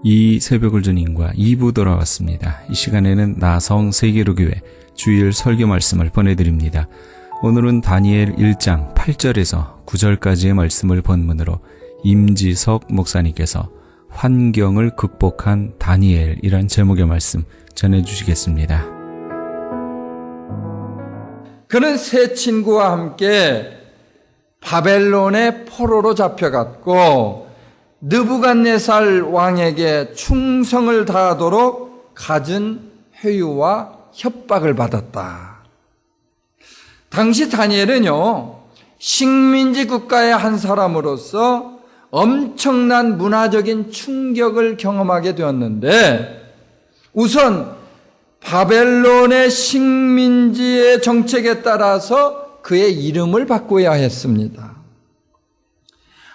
이 새벽을 주님과 2부 돌아왔습니다. 이 시간에는 나성 세계로교회 주일 설교 말씀을 보내드립니다. 오늘은 다니엘 1장 8절에서 9절까지의 말씀을 본문으로 임지석 목사님께서 환경을 극복한 다니엘이란 제목의 말씀 전해주시겠습니다. 그는 세 친구와 함께 바벨론의 포로로 잡혀갔고 느부갓네살 왕에게 충성을 다하도록 갖은 회유와 협박을 받았다. 당시 다니엘은요, 식민지 국가의 한 사람으로서 엄청난 문화적인 충격을 경험하게 되었는데, 우선 바벨론의 식민지의 정책에 따라서 그의 이름을 바꿔야 했습니다.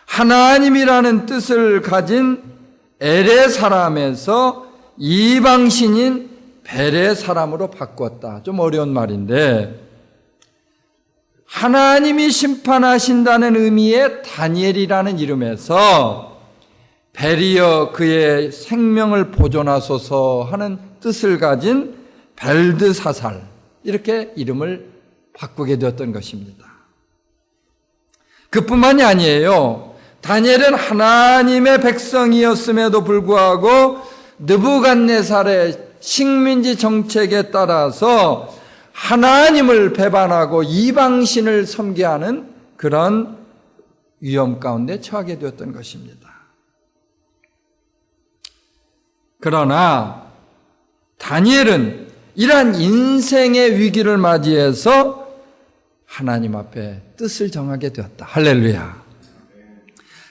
하나님이라는 뜻을 가진 엘의 사람에서 이방신인 벨의 사람으로 바꿨다. 좀 어려운 말인데, 하나님이 심판하신다는 의미의 다니엘이라는 이름에서 벨이여 그의 생명을 보존하소서 하는 뜻을 가진 벨드사살, 이렇게 이름을 바꾸게 되었던 것입니다. 그뿐만이 아니에요. 다니엘은 하나님의 백성이었음에도 불구하고 느부갓네살의 식민지 정책에 따라서 하나님을 배반하고 이방신을 섬기하는 그런 위험 가운데 처하게 되었던 것입니다. 그러나 다니엘은 이러한 인생의 위기를 맞이해서 하나님 앞에 뜻을 정하게 되었다. 할렐루야.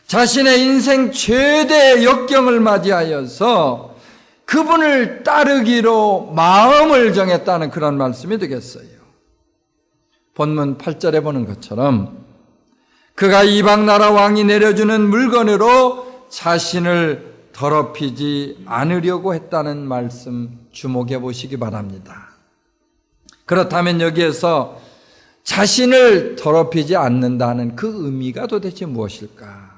자신의 인생 최대의 역경을 맞이하여서 그분을 따르기로 마음을 정했다는 그런 말씀이 되겠어요. 본문 8절에 보는 것처럼 그가 이방나라 왕이 내려주는 물건으로 자신을 더럽히지 않으려고 했다는 말씀 주목해 보시기 바랍니다. 그렇다면 여기에서 자신을 더럽히지 않는다는 그 의미가 도대체 무엇일까?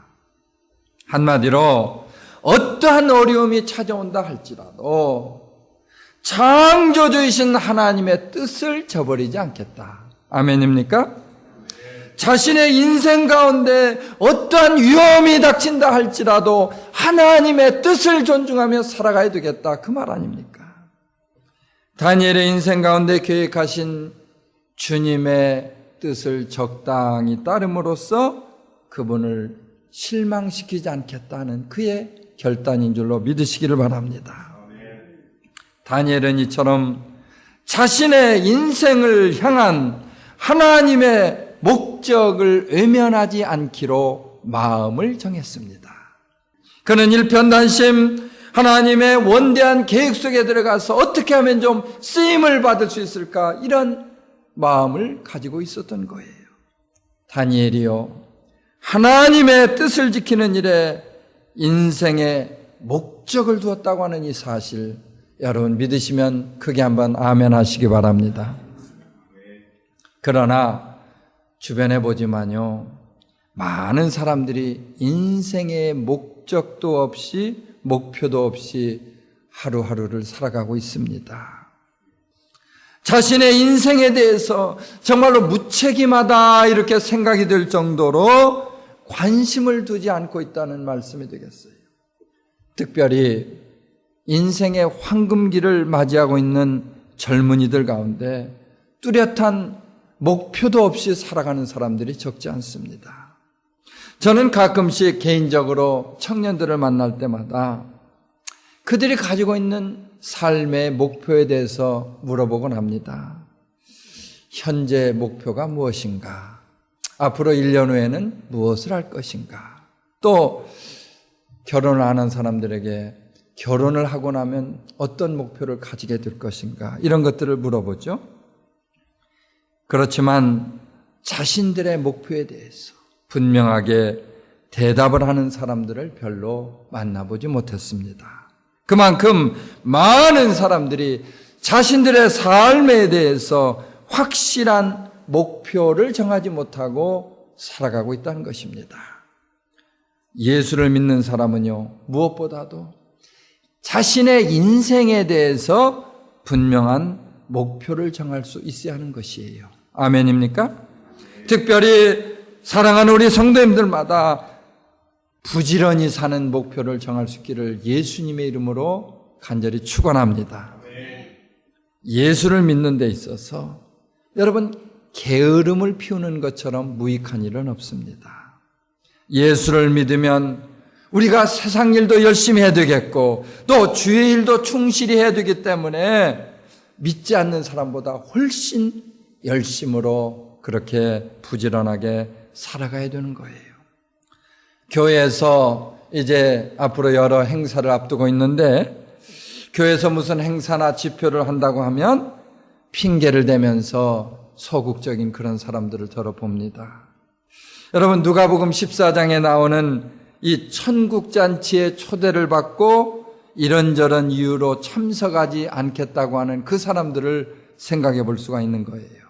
한마디로 어떠한 어려움이 찾아온다 할지라도 창조주이신 하나님의 뜻을 저버리지 않겠다. 아멘입니까? 자신의 인생 가운데 어떠한 위험이 닥친다 할지라도 하나님의 뜻을 존중하며 살아가야 되겠다. 그 말 아닙니까? 다니엘의 인생 가운데 계획하신 주님의 뜻을 적당히 따름으로써 그분을 실망시키지 않겠다는 그의 결단인 줄로 믿으시기를 바랍니다. 다니엘은 이처럼 자신의 인생을 향한 하나님의 목적을 외면하지 않기로 마음을 정했습니다. 그는 일편단심 하나님의 원대한 계획 속에 들어가서 어떻게 하면 좀 쓰임을 받을 수 있을까, 이런 마음을 가지고 있었던 거예요. 다니엘이요, 하나님의 뜻을 지키는 일에 인생의 목적을 두었다고 하는 이 사실, 여러분 믿으시면 크게 한번 아멘 하시기 바랍니다. 그러나 주변에 보지만요, 많은 사람들이 인생의 목적도 없이 목표도 없이 하루하루를 살아가고 있습니다. 자신의 인생에 대해서 정말로 무책임하다 이렇게 생각이 들 정도로 관심을 두지 않고 있다는 말씀이 되겠어요. 특별히 인생의 황금기를 맞이하고 있는 젊은이들 가운데 뚜렷한 목표도 없이 살아가는 사람들이 적지 않습니다. 저는 가끔씩 개인적으로 청년들을 만날 때마다 그들이 가지고 있는 삶의 목표에 대해서 물어보곤 합니다. 현재 목표가 무엇인가? 앞으로 1년 후에는 무엇을 할 것인가? 또 결혼을 하는 사람들에게 결혼을 하고 나면 어떤 목표를 가지게 될 것인가? 이런 것들을 물어보죠. 그렇지만 자신들의 목표에 대해서 분명하게 대답을 하는 사람들을 별로 만나보지 못했습니다. 그만큼 많은 사람들이 자신들의 삶에 대해서 확실한 목표를 정하지 못하고 살아가고 있다는 것입니다. 예수를 믿는 사람은요, 무엇보다도 자신의 인생에 대해서 분명한 목표를 정할 수 있어야 하는 것이에요. 아멘입니까? 특별히 사랑하는 우리 성도님들마다 부지런히 사는 목표를 정할 수 있기를 예수님의 이름으로 간절히 축원합니다. 예수를 믿는 데 있어서 여러분 게으름을 피우는 것처럼 무익한 일은 없습니다. 예수를 믿으면 우리가 세상 일도 열심히 해야 되겠고 또 주의 일도 충실히 해야 되기 때문에 믿지 않는 사람보다 훨씬 열심으로 그렇게 부지런하게 살아가야 되는 거예요. 교회에서 이제 앞으로 여러 행사를 앞두고 있는데 교회에서 무슨 행사나 집회를 한다고 하면 핑계를 대면서 소극적인 그런 사람들을 들어봅니다. 여러분 누가복음 14장에 나오는 이 천국잔치에 초대를 받고 이런저런 이유로 참석하지 않겠다고 하는 그 사람들을 생각해 볼 수가 있는 거예요.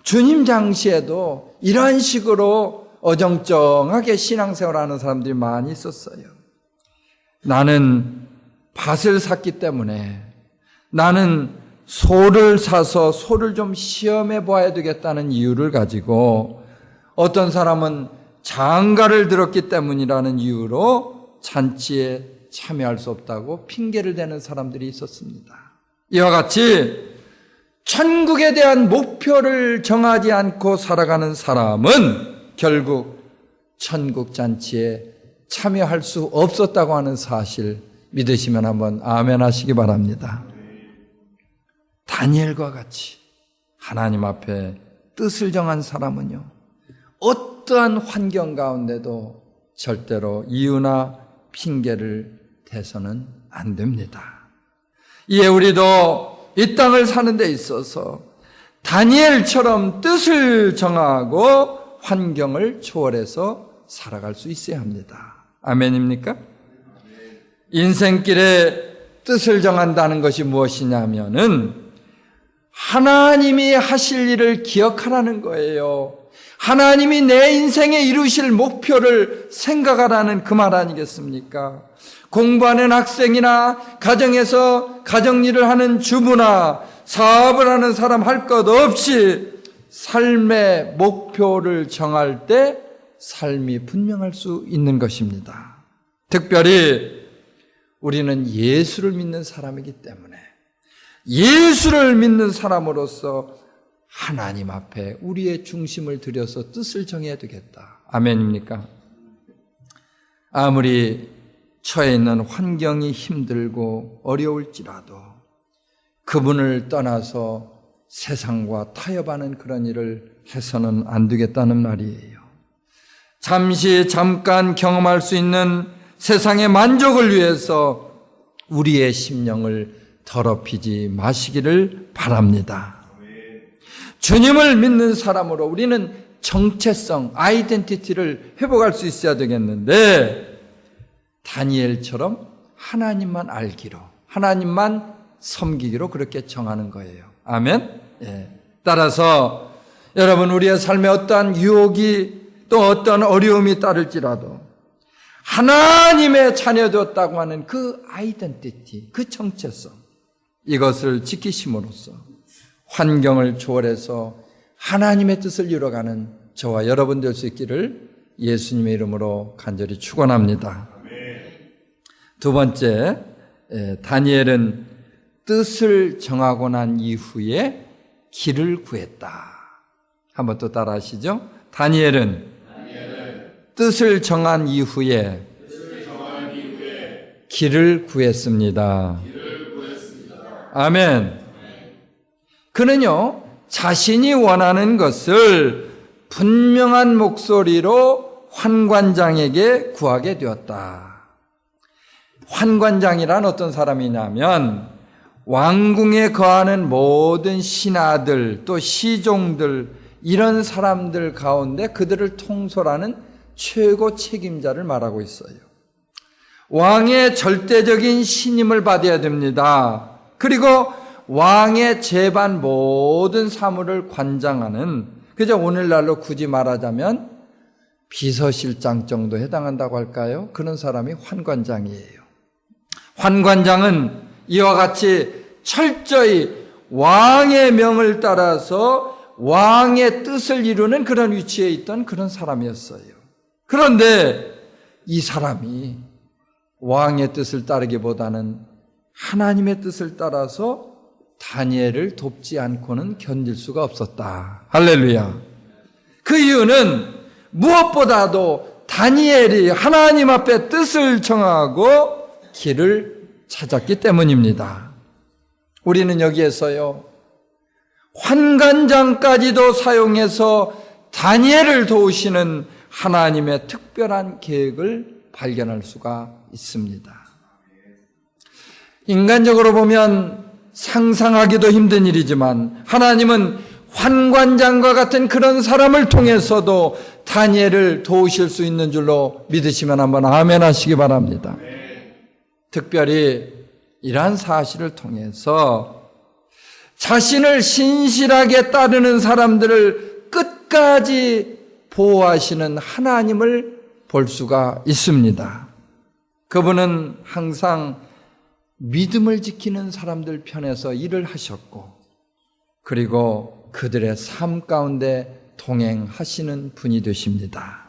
주님 장시에도 이런 식으로 어정쩡하게 신앙생활하는 사람들이 많이 있었어요. 나는 밭을 샀기 때문에 나는 소를 사서 소를 좀 시험해 봐야 되겠다는 이유를 가지고 어떤 사람은 장가를 들었기 때문이라는 이유로 잔치에 참여할 수 없다고 핑계를 대는 사람들이 있었습니다. 이와 같이 천국에 대한 목표를 정하지 않고 살아가는 사람은 결국 천국 잔치에 참여할 수 없었다고 하는 사실 믿으시면 한번 아멘 하시기 바랍니다. 다니엘과 같이 하나님 앞에 뜻을 정한 사람은요, 어떠한 환경 가운데도 절대로 이유나 핑계를 대서는 안 됩니다. 이에 우리도 이 땅을 사는 데 있어서 다니엘처럼 뜻을 정하고 환경을 초월해서 살아갈 수 있어야 합니다. 아멘입니까? 인생길에 뜻을 정한다는 것이 무엇이냐면은 하나님이 하실 일을 기억하라는 거예요. 하나님이 내 인생에 이루실 목표를 생각하라는 그 말 아니겠습니까? 공부하는 학생이나 가정에서 가정일을 하는 주부나 사업을 하는 사람 할 것 없이 삶의 목표를 정할 때 삶이 분명할 수 있는 것입니다. 특별히 우리는 예수를 믿는 사람이기 때문에 예수를 믿는 사람으로서 하나님 앞에 우리의 중심을 들여서 뜻을 정해야 되겠다. 아멘입니까? 아무리 처해 있는 환경이 힘들고 어려울지라도 그분을 떠나서 세상과 타협하는 그런 일을 해서는 안 되겠다는 말이에요. 잠깐 경험할 수 있는 세상의 만족을 위해서 우리의 심령을 더럽히지 마시기를 바랍니다. 주님을 믿는 사람으로 우리는 정체성, 아이덴티티를 회복할 수 있어야 되겠는데 다니엘처럼 하나님만 알기로, 하나님만 섬기기로 그렇게 정하는 거예요. 아멘? 예. 따라서 여러분 우리의 삶에 어떠한 유혹이 또 어떤 어려움이 따를지라도 하나님의 자녀되었다고 하는 그 아이덴티티, 그 정체성, 이것을 지키심으로써 환경을 초월해서 하나님의 뜻을 이루어가는 저와 여러분 될 수 있기를 예수님의 이름으로 간절히 축원합니다. 두 번째, 다니엘은 뜻을 정하고 난 이후에 길을 구했다. 한번 또 따라 하시죠. 다니엘은 뜻을 정한 이후에 길을 구했습니다. 아멘. 그는요, 자신이 원하는 것을 분명한 목소리로 환관장에게 구하게 되었다. 환관장이란 어떤 사람이냐면 왕궁에 거하는 모든 신하들 또 시종들 이런 사람들 가운데 그들을 통솔하는 최고 책임자를 말하고 있어요. 왕의 절대적인 신임을 받아야 됩니다. 그리고 왕의 재반 모든 사물을 관장하는, 그저 오늘날로 굳이 말하자면 비서실장 정도 해당한다고 할까요? 그런 사람이 환관장이에요. 환관장은 이와 같이 철저히 왕의 명을 따라서 왕의 뜻을 이루는 그런 위치에 있던 그런 사람이었어요. 그런데 이 사람이 왕의 뜻을 따르기보다는 하나님의 뜻을 따라서 다니엘을 돕지 않고는 견딜 수가 없었다. 할렐루야. 그 이유는 무엇보다도 다니엘이 하나님 앞에 뜻을 정하고 길을 찾았기 때문입니다. 우리는 여기에서요, 환관장까지도 사용해서 다니엘을 도우시는 하나님의 특별한 계획을 발견할 수가 있습니다. 인간적으로 보면 상상하기도 힘든 일이지만 하나님은 환관장과 같은 그런 사람을 통해서도 다니엘을 도우실 수 있는 줄로 믿으시면 한번 아멘 하시기 바랍니다. 특별히 이러한 사실을 통해서 자신을 신실하게 따르는 사람들을 끝까지 보호하시는 하나님을 볼 수가 있습니다. 그분은 항상 믿음을 지키는 사람들 편에서 일을 하셨고, 그리고 그들의 삶 가운데 동행하시는 분이 되십니다.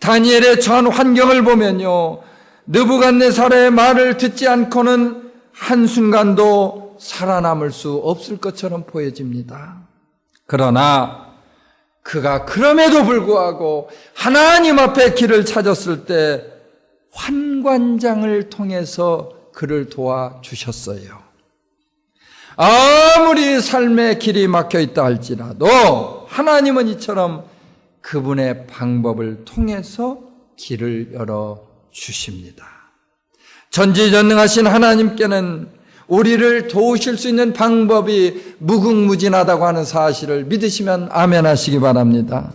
다니엘의 전 환경을 보면요, 느부갓네살의 말을 듣지 않고는 한순간도 살아남을 수 없을 것처럼 보여집니다. 그러나 그가 그럼에도 불구하고 하나님 앞에 길을 찾았을 때 환관장을 통해서 그를 도와주셨어요. 아무리 삶의 길이 막혀있다 할지라도 하나님은 이처럼 그분의 방법을 통해서 길을 열어주십니다. 전지전능하신 하나님께는 우리를 도우실 수 있는 방법이 무궁무진하다고 하는 사실을 믿으시면 아멘 하시기 바랍니다.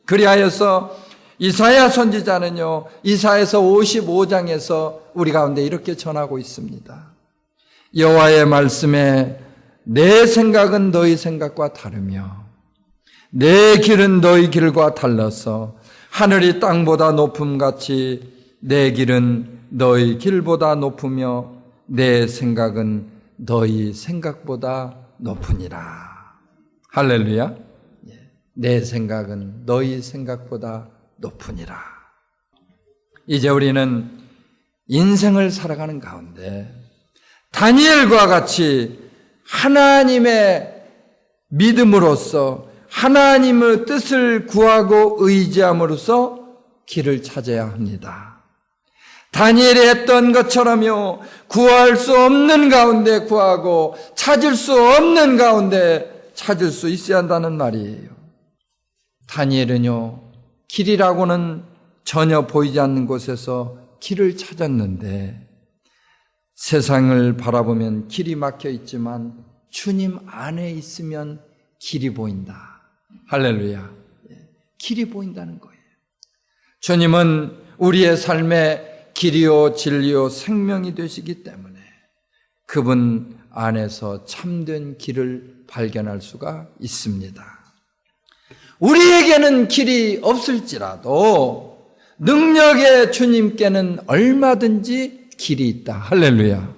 그리하여서 이사야 선지자는요, 이사야서 55장에서 우리 가운데 이렇게 전하고 있습니다. 여호와의 말씀에 내 생각은 너희 생각과 다르며 내 길은 너희 길과 달라서 하늘이 땅보다 높음같이 내 길은 너희 길보다 높으며 내 생각은 너희 생각보다 높으니라. 할렐루야. 내 생각은 너희 생각보다 높으니라. 이제 우리는 인생을 살아가는 가운데 다니엘과 같이 하나님의 믿음으로써 하나님의 뜻을 구하고 의지함으로써 길을 찾아야 합니다. 다니엘이 했던 것처럼요, 구할 수 없는 가운데 구하고 찾을 수 없는 가운데 찾을 수 있어야 한다는 말이에요. 다니엘은요, 길이라고는 전혀 보이지 않는 곳에서 길을 찾았는데 세상을 바라보면 길이 막혀 있지만 주님 안에 있으면 길이 보인다. 할렐루야. 길이 보인다는 거예요. 주님은 우리의 삶에 길이요 진리요 생명이 되시기 때문에 그분 안에서 참된 길을 발견할 수가 있습니다. 우리에게는 길이 없을지라도 능력의 주님께는 얼마든지 길이 있다. 할렐루야.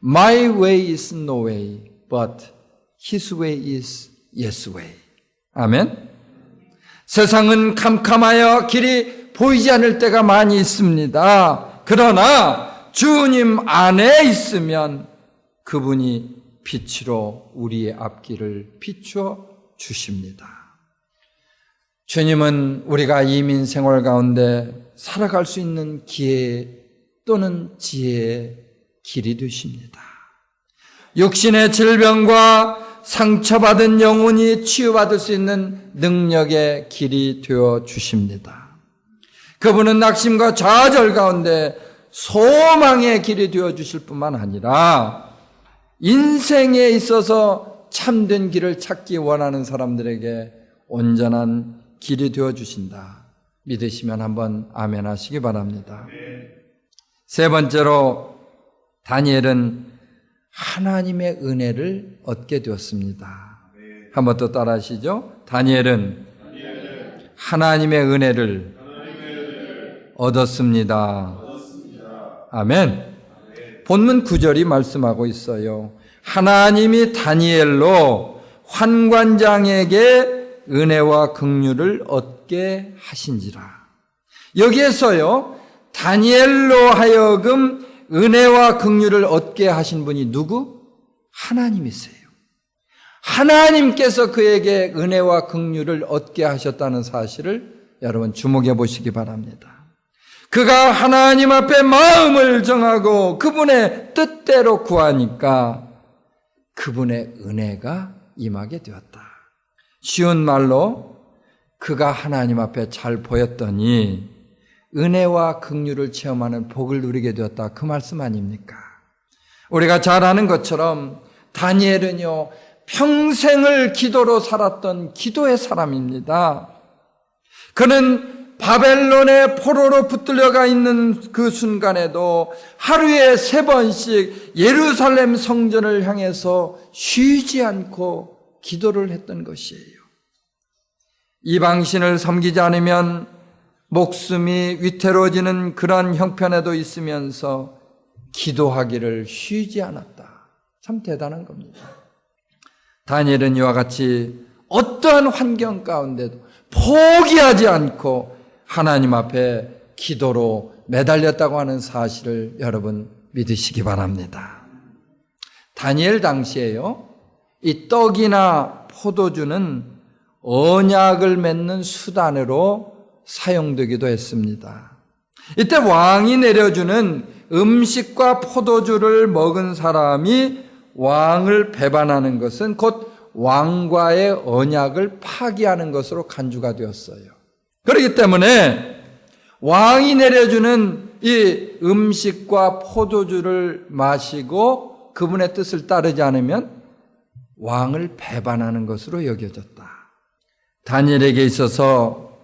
My way is no way, but His way is yes way. 아멘. 세상은 캄캄하여 길이 보이지 않을 때가 많이 있습니다. 그러나 주님 안에 있으면 그분이 빛으로 우리의 앞길을 비추어 주십니다. 주님은 우리가 이민 생활 가운데 살아갈 수 있는 기회 또는 지혜의 길이 되십니다. 육신의 질병과 상처받은 영혼이 치유받을 수 있는 능력의 길이 되어 주십니다. 그분은 낙심과 좌절 가운데 소망의 길이 되어 주실 뿐만 아니라 인생에 있어서 참된 길을 찾기 원하는 사람들에게 온전한 길이 되어 주신다. 믿으시면 한번 아멘 하시기 바랍니다. 세 번째로 다니엘은 하나님의 은혜를 얻게 되었습니다. 한번 더 따라 하시죠. 다니엘은 하나님의 은혜를 얻었습니다. 아멘. 본문 9절이 말씀하고 있어요. 하나님이 다니엘로 환관장에게 은혜와 긍휼을 얻게 하신지라. 여기에서요, 다니엘로 하여금 은혜와 긍휼을 얻게 하신 분이 누구? 하나님이세요. 하나님께서 그에게 은혜와 긍휼을 얻게 하셨다는 사실을 여러분 주목해 보시기 바랍니다. 그가 하나님 앞에 마음을 정하고 그분의 뜻대로 구하니까 그분의 은혜가 임하게 되었다. 쉬운 말로 그가 하나님 앞에 잘 보였더니 은혜와 긍휼을 체험하는 복을 누리게 되었다. 그 말씀 아닙니까? 우리가 잘 아는 것처럼 다니엘은요, 평생을 기도로 살았던 기도의 사람입니다. 그는 바벨론의 포로로 붙들려가 있는 그 순간에도 하루에 3번씩 예루살렘 성전을 향해서 쉬지 않고 기도를 했던 것이에요. 이방신을 섬기지 않으면 목숨이 위태로워지는 그러한 형편에도 있으면서 기도하기를 쉬지 않았다. 참 대단한 겁니다. 다니엘은 이와 같이 어떠한 환경 가운데도 포기하지 않고 하나님 앞에 기도로 매달렸다고 하는 사실을 여러분 믿으시기 바랍니다. 다니엘 당시에요, 이 떡이나 포도주는 언약을 맺는 수단으로 사용되기도 했습니다. 이때 왕이 내려주는 음식과 포도주를 먹은 사람이 왕을 배반하는 것은 곧 왕과의 언약을 파기하는 것으로 간주가 되었어요. 그렇기 때문에 왕이 내려주는 이 음식과 포도주를 마시고 그분의 뜻을 따르지 않으면 왕을 배반하는 것으로 여겨졌다. 다니엘에게 있어서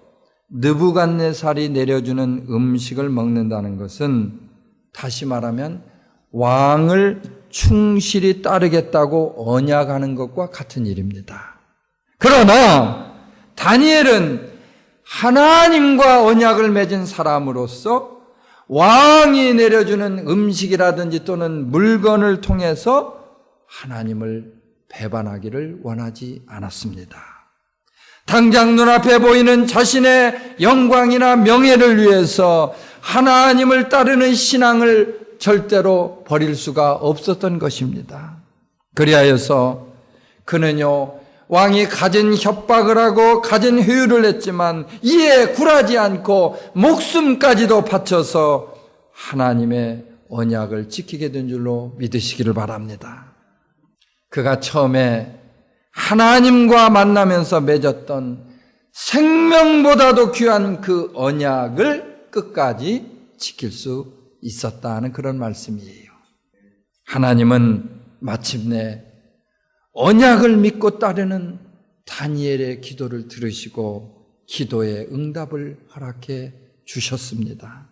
느부갓네살이 내려주는 음식을 먹는다는 것은 다시 말하면 왕을 충실히 따르겠다고 언약하는 것과 같은 일입니다. 그러나 다니엘은 하나님과 언약을 맺은 사람으로서 왕이 내려주는 음식이라든지 또는 물건을 통해서 하나님을 배반하기를 원하지 않았습니다. 당장 눈앞에 보이는 자신의 영광이나 명예를 위해서 하나님을 따르는 신앙을 절대로 버릴 수가 없었던 것입니다. 그리하여서 그는요, 왕이 가진 협박을 하고 가진 회유를 했지만 이에 굴하지 않고 목숨까지도 바쳐서 하나님의 언약을 지키게 된 줄로 믿으시기를 바랍니다. 그가 처음에 하나님과 만나면서 맺었던 생명보다도 귀한 그 언약을 끝까지 지킬 수 있었다는 그런 말씀이에요. 하나님은 마침내 언약을 믿고 따르는 다니엘의 기도를 들으시고 기도의 응답을 허락해 주셨습니다.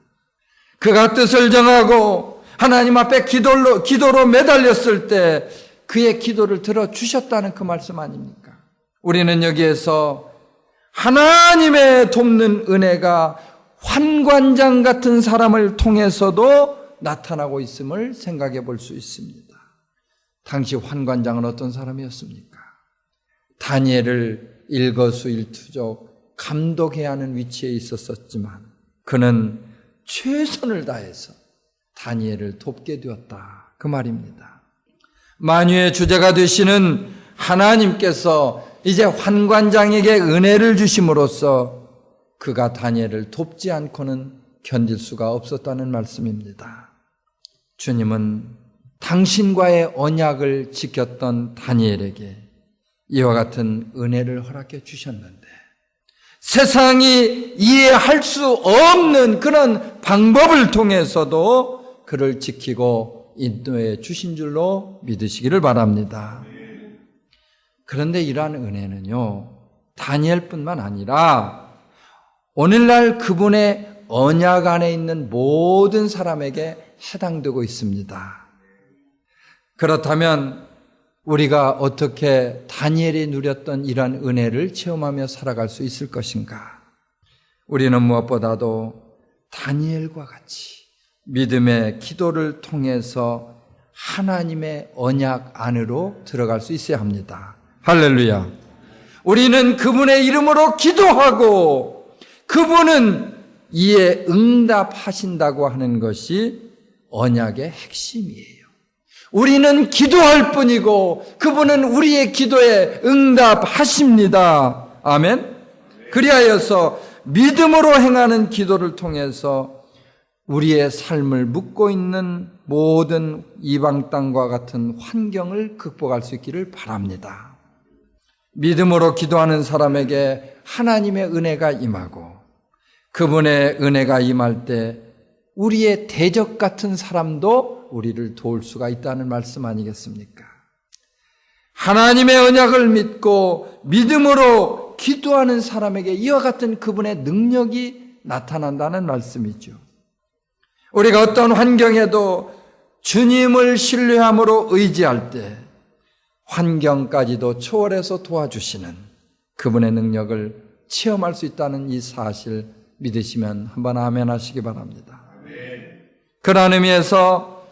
그가 뜻을 정하고 하나님 앞에 기도로 매달렸을 때 그의 기도를 들어주셨다는 그 말씀 아닙니까? 우리는 여기에서 하나님의 돕는 은혜가 환관장 같은 사람을 통해서도 나타나고 있음을 생각해 볼 수 있습니다. 당시 환관장은 어떤 사람이었습니까? 다니엘을 일거수일투족 감독해야 하는 위치에 있었지만 그는 최선을 다해서 다니엘을 돕게 되었다. 그 말입니다. 만유의 주제가 되시는 하나님께서 이제 환관장에게 은혜를 주심으로써 그가 다니엘을 돕지 않고는 견딜 수가 없었다는 말씀입니다. 주님은 당신과의 언약을 지켰던 다니엘에게 이와 같은 은혜를 허락해 주셨는데 세상이 이해할 수 없는 그런 방법을 통해서도 그를 지키고 인도해 주신 줄로 믿으시기를 바랍니다. 그런데 이러한 은혜는요, 다니엘뿐만 아니라 오늘날 그분의 언약 안에 있는 모든 사람에게 해당되고 있습니다. 그렇다면 우리가 어떻게 다니엘이 누렸던 이러한 은혜를 체험하며 살아갈 수 있을 것인가? 우리는 무엇보다도 다니엘과 같이 믿음의 기도를 통해서 하나님의 언약 안으로 들어갈 수 있어야 합니다. 할렐루야. 우리는 그분의 이름으로 기도하고 그분은 이에 응답하신다고 하는 것이 언약의 핵심이에요. 우리는 기도할 뿐이고 그분은 우리의 기도에 응답하십니다. 아멘. 그리하여서 믿음으로 행하는 기도를 통해서 우리의 삶을 묶고 있는 모든 이방 땅과 같은 환경을 극복할 수 있기를 바랍니다. 믿음으로 기도하는 사람에게 하나님의 은혜가 임하고 그분의 은혜가 임할 때 우리의 대적 같은 사람도 우리를 도울 수가 있다는 말씀 아니겠습니까? 하나님의 언약을 믿고 믿음으로 기도하는 사람에게 이와 같은 그분의 능력이 나타난다는 말씀이죠. 우리가 어떤 환경에도 주님을 신뢰함으로 의지할 때 환경까지도 초월해서 도와주시는 그분의 능력을 체험할 수 있다는 이 사실 믿으시면 한번 아멘 하시기 바랍니다. 그런 의미에서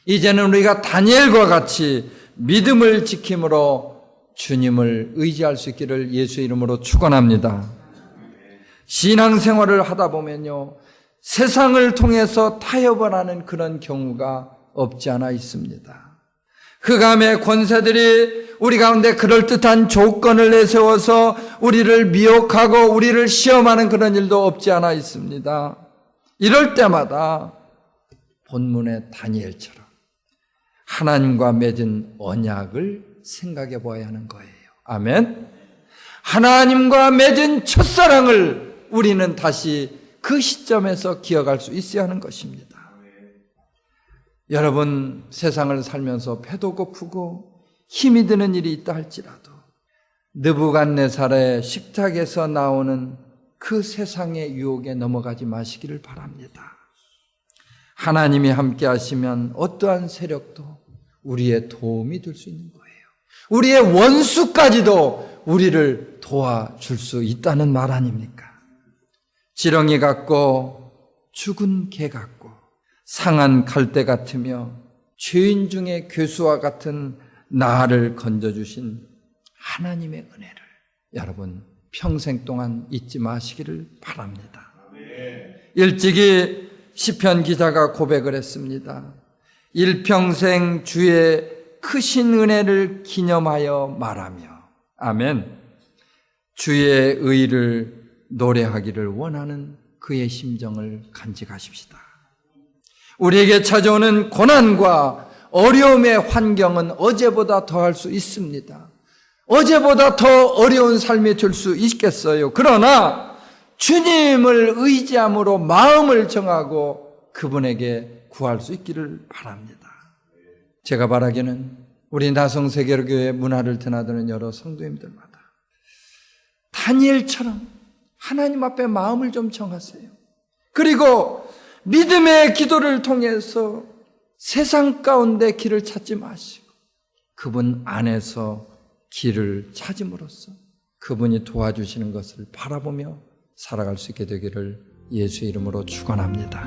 이제는 우리가 다니엘과 같이 믿음을 지킴으로 주님을 의지할 수 있기를 예수의 이름으로 축원합니다. 신앙생활을 하다 보면요, 세상을 통해서 타협을 하는 그런 경우가 없지 않아 있습니다. 흑암의 권세들이 우리 가운데 그럴듯한 조건을 내세워서 우리를 미혹하고 우리를 시험하는 그런 일도 없지 않아 있습니다. 이럴 때마다 본문의 다니엘처럼 하나님과 맺은 언약을 생각해 보아야 하는 거예요. 아멘. 하나님과 맺은 첫사랑을 우리는 다시 그 시점에서 기억할 수 있어야 하는 것입니다. 여러분, 세상을 살면서 배도 고프고 힘이 드는 일이 있다 할지라도 느부갓네살의 식탁에서 나오는 그 세상의 유혹에 넘어가지 마시기를 바랍니다. 하나님이 함께 하시면 어떠한 세력도 우리의 도움이 될 수 있는 거예요. 우리의 원수까지도 우리를 도와줄 수 있다는 말 아닙니까? 지렁이 같고 죽은 개 같고 상한 갈대 같으며 죄인 중에 괴수와 같은 나를 건져주신 하나님의 은혜를 여러분 평생 동안 잊지 마시기를 바랍니다. 일찍이 시편 기자가 고백을 했습니다. 일평생 주의 크신 은혜를 기념하여 말하며 아멘. 주의 의를 노래하기를 원하는 그의 심정을 간직하십시다. 우리에게 찾아오는 고난과 어려움의 환경은 어제보다 더할 수 있습니다. 어제보다 더 어려운 삶이 될 수 있겠어요. 그러나 주님을 의지함으로 마음을 정하고 그분에게 구할 수 있기를 바랍니다. 제가 바라기는 우리 나성세계로교회 문화를 드나드는 여러 성도님들마다 다니엘처럼 하나님 앞에 마음을 좀 정하세요. 그리고 믿음의 기도를 통해서 세상 가운데 길을 찾지 마시고 그분 안에서 길을 찾음으로써 그분이 도와주시는 것을 바라보며 살아갈 수 있게 되기를 예수의 이름으로 축원합니다.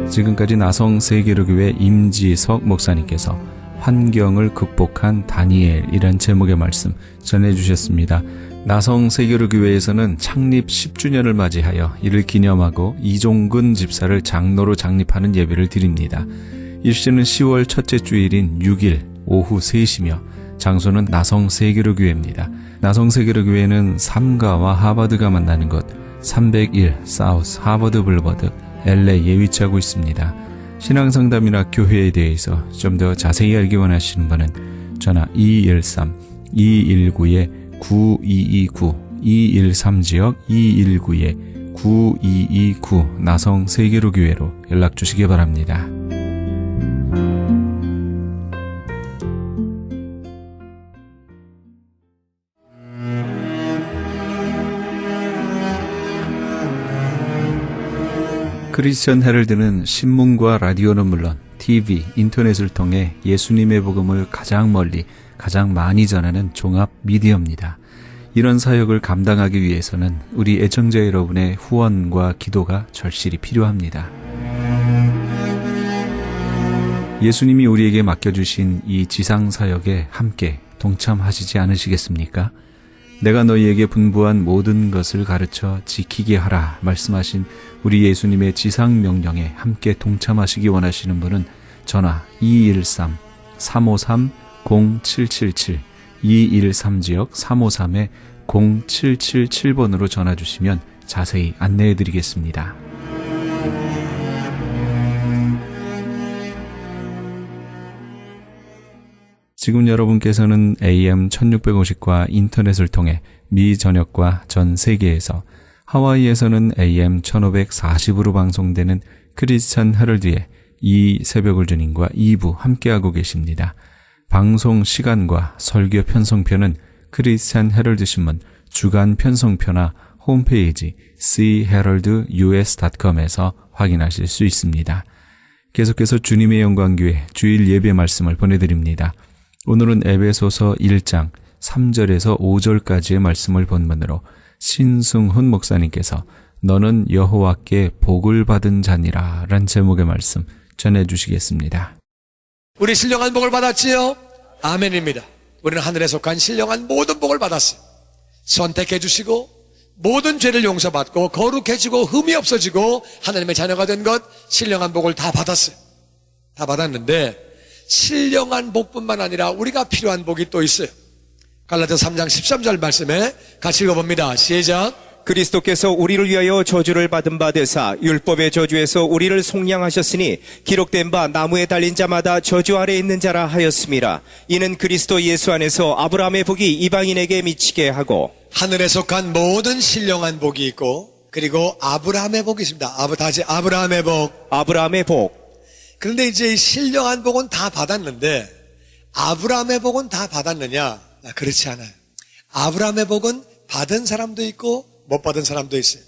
지금까지 나성세계로교회 임지석 목사님께서 환경을 극복한 다니엘이란 제목의 말씀 전해주셨습니다. 나성세계로교회에서는 창립 10주년을 맞이하여 이를 기념하고 이종근 집사를 장로로 장립하는 예배를 드립니다. 일시는 10월 첫째 주일인 6일 오후 3시며 장소는 나성세계로교회입니다. 나성세계로교회는 삼가와 하버드가 만나는 곳 301 사우스 하버드 블루버드 LA에 위치하고 있습니다. 신앙상담이나 교회에 대해서 좀 더 자세히 알기 원하시는 분은 전화 213-219-9229 213지역 219-9229 나성세계로교회로 연락주시기 바랍니다. 크리스천 헤럴드는 신문과 라디오는 물론 TV, 인터넷을 통해 예수님의 복음을 가장 멀리, 가장 많이 전하는 종합 미디어입니다. 이런 사역을 감당하기 위해서는 우리 애청자 여러분의 후원과 기도가 절실히 필요합니다. 예수님이 우리에게 맡겨주신 이 지상 사역에 함께 동참하시지 않으시겠습니까? 내가 너희에게 분부한 모든 것을 가르쳐 지키게 하라 말씀하신 우리 예수님의 지상 명령에 함께 동참하시기 원하시는 분은 전화 213-353-0777 213지역 353-0777번으로 전화 주시면 자세히 안내해 드리겠습니다. 지금 여러분께서는 AM 1650과 인터넷을 통해 미 전역과 전 세계에서, 하와이에서는 AM 1540으로 방송되는 크리스천 헤럴드의 이 새벽을 주님과 2부 함께하고 계십니다. 방송 시간과 설교 편성표는 크리스천 헤럴드 신문 주간 편성표나 홈페이지 cheraldus.com에서 확인하실 수 있습니다. 계속해서 주님의 영광교회 주일 예배 말씀을 보내드립니다. 오늘은 에베소서 1장 3절에서 5절까지의 말씀을 본문으로 신승훈 목사님께서 너는 여호와께 복을 받은 자니라 란 제목의 말씀 전해주시겠습니다. 우리 신령한 복을 받았지요? 아멘입니다. 우리는 하늘에 속한 신령한 모든 복을 받았어요. 선택해 주시고 모든 죄를 용서받고 거룩해지고 흠이 없어지고 하나님의 자녀가 된 것, 신령한 복을 다 받았어요. 다 받았는데 신령한 복뿐만 아니라 우리가 필요한 복이 또 있어요. 갈라디아서 3장 13절 말씀에 같이 읽어봅니다. 시작. 그리스도께서 우리를 위하여 저주를 받은 바 되사 율법의 저주에서 우리를 속량하셨으니 기록된 바 나무에 달린 자마다 저주 아래 있는 자라 하였음이라. 이는 그리스도 예수 안에서 아브라함의 복이 이방인에게 미치게 하고. 하늘에 속한 모든 신령한 복이 있고 그리고 아브라함의 복이 있습니다. 다시 아브라함의 복. 아브라함의 복. 그런데 이제 이 신령한 복은 다 받았는데 아브라함의 복은 다 받았느냐? 그렇지 않아요. 아브라함의 복은 받은 사람도 있고 못 받은 사람도 있어요.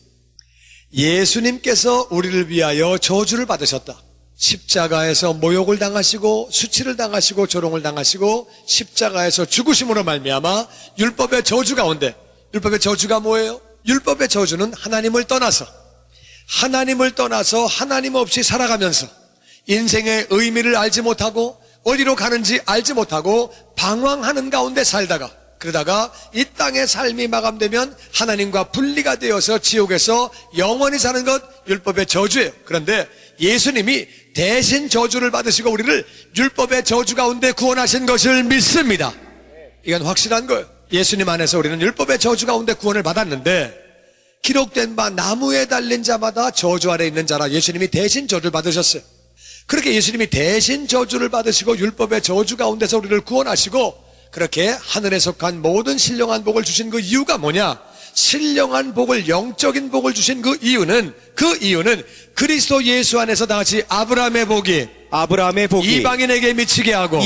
예수님께서 우리를 위하여 저주를 받으셨다. 십자가에서 모욕을 당하시고 수치를 당하시고 조롱을 당하시고 십자가에서 죽으심으로 말미암아 율법의 저주 가운데, 율법의 저주가 뭐예요? 율법의 저주는 하나님을 떠나서 하나님 없이 살아가면서 인생의 의미를 알지 못하고 어디로 가는지 알지 못하고 방황하는 가운데 살다가 그러다가 이 땅의 삶이 마감되면 하나님과 분리가 되어서 지옥에서 영원히 사는 것, 율법의 저주예요. 그런데 예수님이 대신 저주를 받으시고 우리를 율법의 저주 가운데 구원하신 것을 믿습니다. 이건 확실한 거예요. 예수님 안에서 우리는 율법의 저주 가운데 구원을 받았는데 기록된 바 나무에 달린 자마다 저주 아래 있는 자라 예수님이 대신 저주를 받으셨어요. 그렇게 예수님이 대신 저주를 받으시고 율법의 저주 가운데서 우리를 구원하시고 그렇게 하늘에 속한 모든 신령한 복을 주신 그 이유가 뭐냐? 신령한 복을, 영적인 복을 주신 그 이유는 그리스도 예수 안에서 다같이 아브라함의 복이 이방인에게 미치게 하고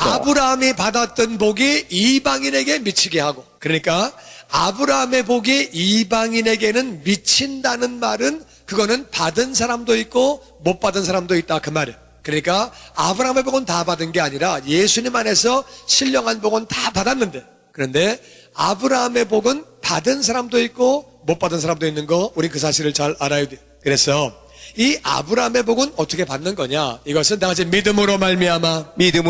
아브라함이 받았던 복이 이방인에게 미치게 하고, 그러니까 아브라함의 복이 이방인에게는 미친다는 말은 그거는 받은 사람도 있고 못 받은 사람도 있다 그 말이에요. 그러니까 아브라함의 복은 다 받은 게 아니라 예수님 안에서 신령한 복은 다 받았는데, 그런데 아브라함의 복은 받은 사람도 있고 못 받은 사람도 있는 거 우리 그 사실을 잘 알아야 돼요. 그래서 이 아브라함의 복은 어떻게 받는 거냐? 이것은 다 같이 믿음으로 말미암아. 그래서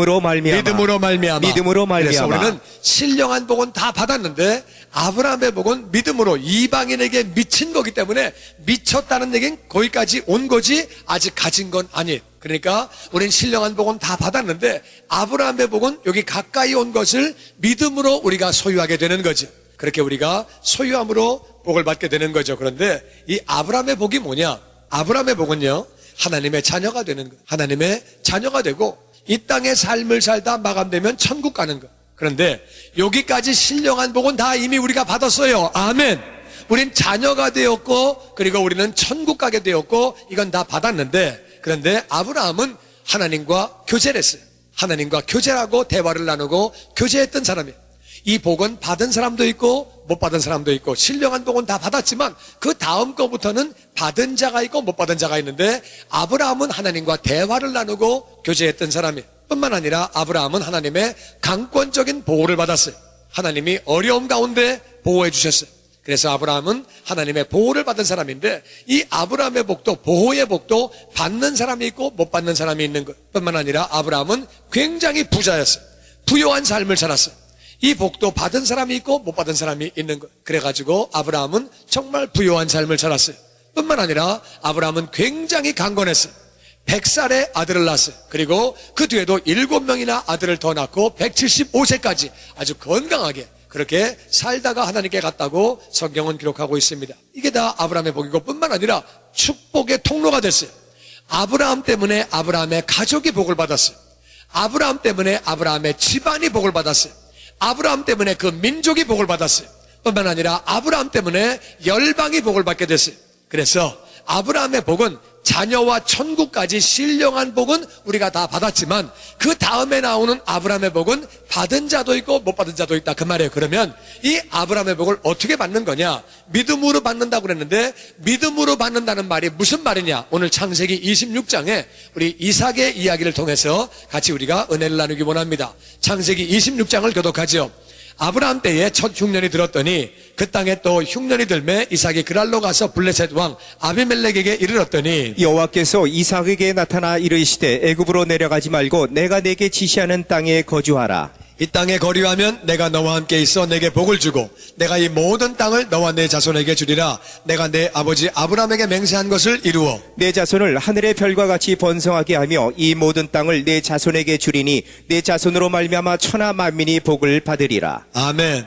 우리는 신령한 복은 다 받았는데 아브라함의 복은 믿음으로 이방인에게 미친 거기 때문에 미쳤다는 얘기는 거기까지 온 거지 아직 가진 건 아니에요. 그러니까 우린 신령한 복은 다 받았는데 아브라함의 복은 여기 가까이 온 것을 믿음으로 우리가 소유하게 되는 거죠. 그렇게 우리가 소유함으로 복을 받게 되는 거죠. 그런데 이 아브라함의 복이 뭐냐? 아브라함의 복은요, 하나님의 자녀가 되는 거. 하나님의 자녀가 되고 이 땅의 삶을 살다 마감되면 천국 가는 거. 그런데 여기까지 신령한 복은 다 이미 우리가 받았어요. 아멘. 우린 자녀가 되었고 그리고 우리는 천국 가게 되었고 이건 다 받았는데, 그런데 아브라함은 하나님과 교제를 했어요. 하나님과 교제하고 대화를 나누고 교제했던 사람이에요. 이 복은 받은 사람도 있고 못 받은 사람도 있고 신령한 복은 다 받았지만 그 다음 거부터는 받은 자가 있고 못 받은 자가 있는데 아브라함은 하나님과 대화를 나누고 교제했던 사람이에요. 뿐만 아니라 아브라함은 하나님의 강권적인 보호를 받았어요. 하나님이 어려움 가운데 보호해 주셨어요. 그래서 아브라함은 하나님의 보호를 받은 사람인데 이 아브라함의 복도, 보호의 복도 받는 사람이 있고 못 받는 사람이 있는 것 뿐만 아니라 아브라함은 굉장히 부자였어요. 부유한 삶을 살았어요. 이 복도 받은 사람이 있고 못 받은 사람이 있는 것. 그래가지고 아브라함은 정말 부유한 삶을 살았어요. 뿐만 아니라 아브라함은 굉장히 강건했어요. 100살에 아들을 낳았어요. 그리고 그 뒤에도 7명이나 아들을 더 낳고 175세까지 아주 건강하게 그렇게 살다가 하나님께 갔다고 성경은 기록하고 있습니다. 이게 다 아브라함의 복이고 뿐만 아니라 축복의 통로가 됐어요. 아브라함 때문에 아브라함의 가족이 복을 받았어요. 아브라함 때문에 아브라함의 집안이 복을 받았어요. 아브라함 때문에 그 민족이 복을 받았어요. 뿐만 아니라 아브라함 때문에 열방이 복을 받게 됐어요. 그래서 아브라함의 복은 자녀와 천국까지 신령한 복은 우리가 다 받았지만 그 다음에 나오는 아브라함의 복은 받은 자도 있고 못 받은 자도 있다 그 말이에요. 그러면 이 아브라함의 복을 어떻게 받는 거냐? 믿음으로 받는다고 그랬는데 믿음으로 받는다는 말이 무슨 말이냐? 오늘 창세기 26장에 우리 이삭의 이야기를 통해서 같이 우리가 은혜를 나누기 원합니다. 창세기 26장을 교독하죠. 아브라함 때에 첫 흉년이 들었더니 그 땅에 또 흉년이 들매 이삭이 그랄로 가서 블레셋 왕 아비멜렉에게 이르렀더니 여호와께서 이삭에게 나타나 이르시되 애굽으로 내려가지 말고 내가 내게 지시하는 땅에 거주하라. 이 땅에 거류하면 내가 너와 함께 있어 내게 복을 주고 내가 이 모든 땅을 너와 내 자손에게 주리라. 내가 내 아버지 아브라함에게 맹세한 것을 이루어 내 자손을 하늘의 별과 같이 번성하게 하며 이 모든 땅을 내 자손에게 주리니 내 자손으로 말미암아 천하 만민이 복을 받으리라. 아멘.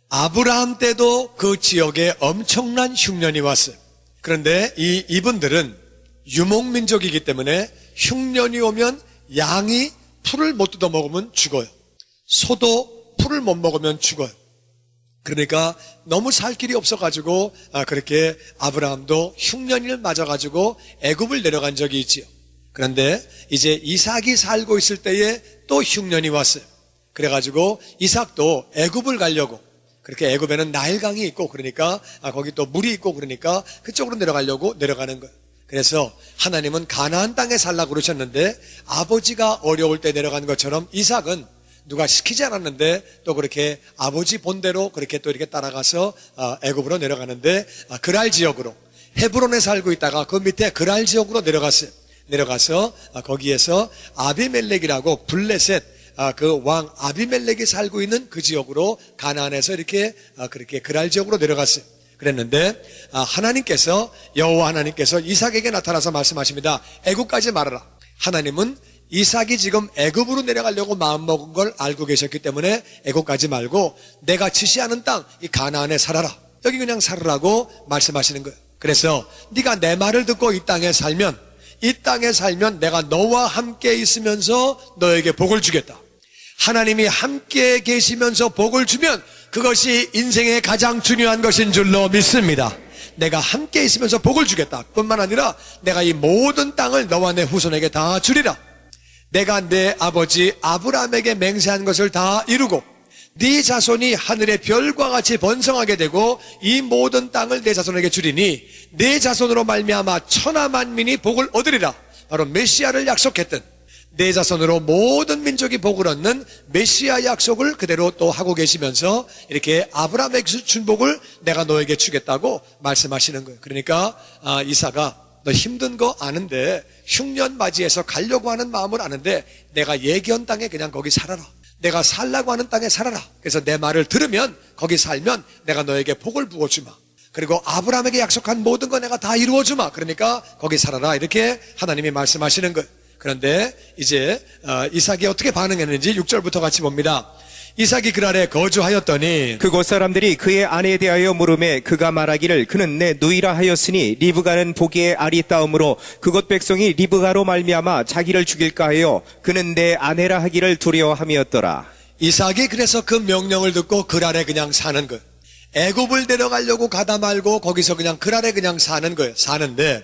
아브라함 때도 그 지역에 엄청난 흉년이 왔어요. 그런데 이분들은 유목민족이기 때문에 흉년이 오면 양이 풀을 못 뜯어 먹으면 죽어요. 소도 풀을 못 먹으면 죽어요. 그러니까 너무 살 길이 없어가지고 그렇게 아브라함도 흉년을 맞아가지고 애굽을 내려간 적이 있지요. 그런데 이제 이삭이 살고 있을 때에 또 흉년이 왔어요. 그래가지고 이삭도 애굽을 가려고 그렇게 애굽에는 나일강이 있고 그러니까 거기 또 물이 있고 그러니까 그쪽으로 내려가려고 내려가는 거예요. 그래서 하나님은 가나안 땅에 살라고 그러셨는데 아버지가 어려울 때 내려간 것처럼 이삭은 누가 시키지 않았는데 또 그렇게 아버지 본대로 그렇게 또 이렇게 따라가서 애굽으로 내려가는데 그랄 지역으로 헤브론에 살고 있다가 그 밑에 그랄 지역으로 내려갔어요. 내려가서 거기에서 아비멜렉이라고 블레셋 그 왕 아비멜렉이 살고 있는 그 지역으로 가나안에서 이렇게 그렇게 그랄 지역으로 내려갔어요. 그랬는데 하나님께서 여호와 하나님께서 이삭에게 나타나서 말씀하십니다. 애굽까지 말아라. 하나님은 이삭이 지금 애굽으로 내려가려고 마음먹은 걸 알고 계셨기 때문에 애굽까지 말고 내가 지시하는 땅 이 가나안에 살아라. 여기 그냥 살으라고 말씀하시는 거예요. 그래서 네가 내 말을 듣고 이 땅에 살면 내가 너와 함께 있으면서 너에게 복을 주겠다. 하나님이 함께 계시면서 복을 주면 그것이 인생의 가장 중요한 것인 줄로 믿습니다. 내가 함께 있으면서 복을 주겠다 뿐만 아니라 내가 이 모든 땅을 너와 내 후손에게 다 주리라. 내가 내 아버지 아브라함에게 맹세한 것을 다 이루고 네 자손이 하늘의 별과 같이 번성하게 되고 이 모든 땅을 내 자손에게 주리니 내 자손으로 말미암아 천하 만민이 복을 얻으리라. 바로 메시아를 약속했던 내 자손으로 모든 민족이 복을 얻는 메시아 약속을 그대로 또 하고 계시면서 이렇게 아브라함에게 준 복을 내가 너에게 주겠다고 말씀하시는 거예요. 그러니까 이삭아 너 힘든 거 아는데 흉년 맞이해서 가려고 하는 마음을 아는데 내가 예견 땅에 그냥 거기 살아라. 내가 살라고 하는 땅에 살아라. 그래서 내 말을 들으면 거기 살면 내가 너에게 복을 부어주마. 그리고 아브라함에게 약속한 모든 거 내가 다 이루어주마. 그러니까 거기 살아라. 이렇게 하나님이 말씀하시는 거예요. 그런데 이제 이삭이 어떻게 반응했는지 6절부터 같이 봅니다. 이삭이 그랄에 거주하였더니 그곳 사람들이 그의 아내에 대하여 물음에 그가 말하기를 그는 내 누이라 하였으니 리브가는 보기에 아리따움으로 그곳 백성이 리브가로 말미암아 자기를 죽일까 하여 그는 내 아내라 하기를 두려워함이었더라. 이삭이 그래서 그 명령을 듣고 그랄에 그냥 사는 거예요. 애굽을 내려가려고 가다 말고 거기서 그냥 그랄에 그냥 사는 거예요. 사는데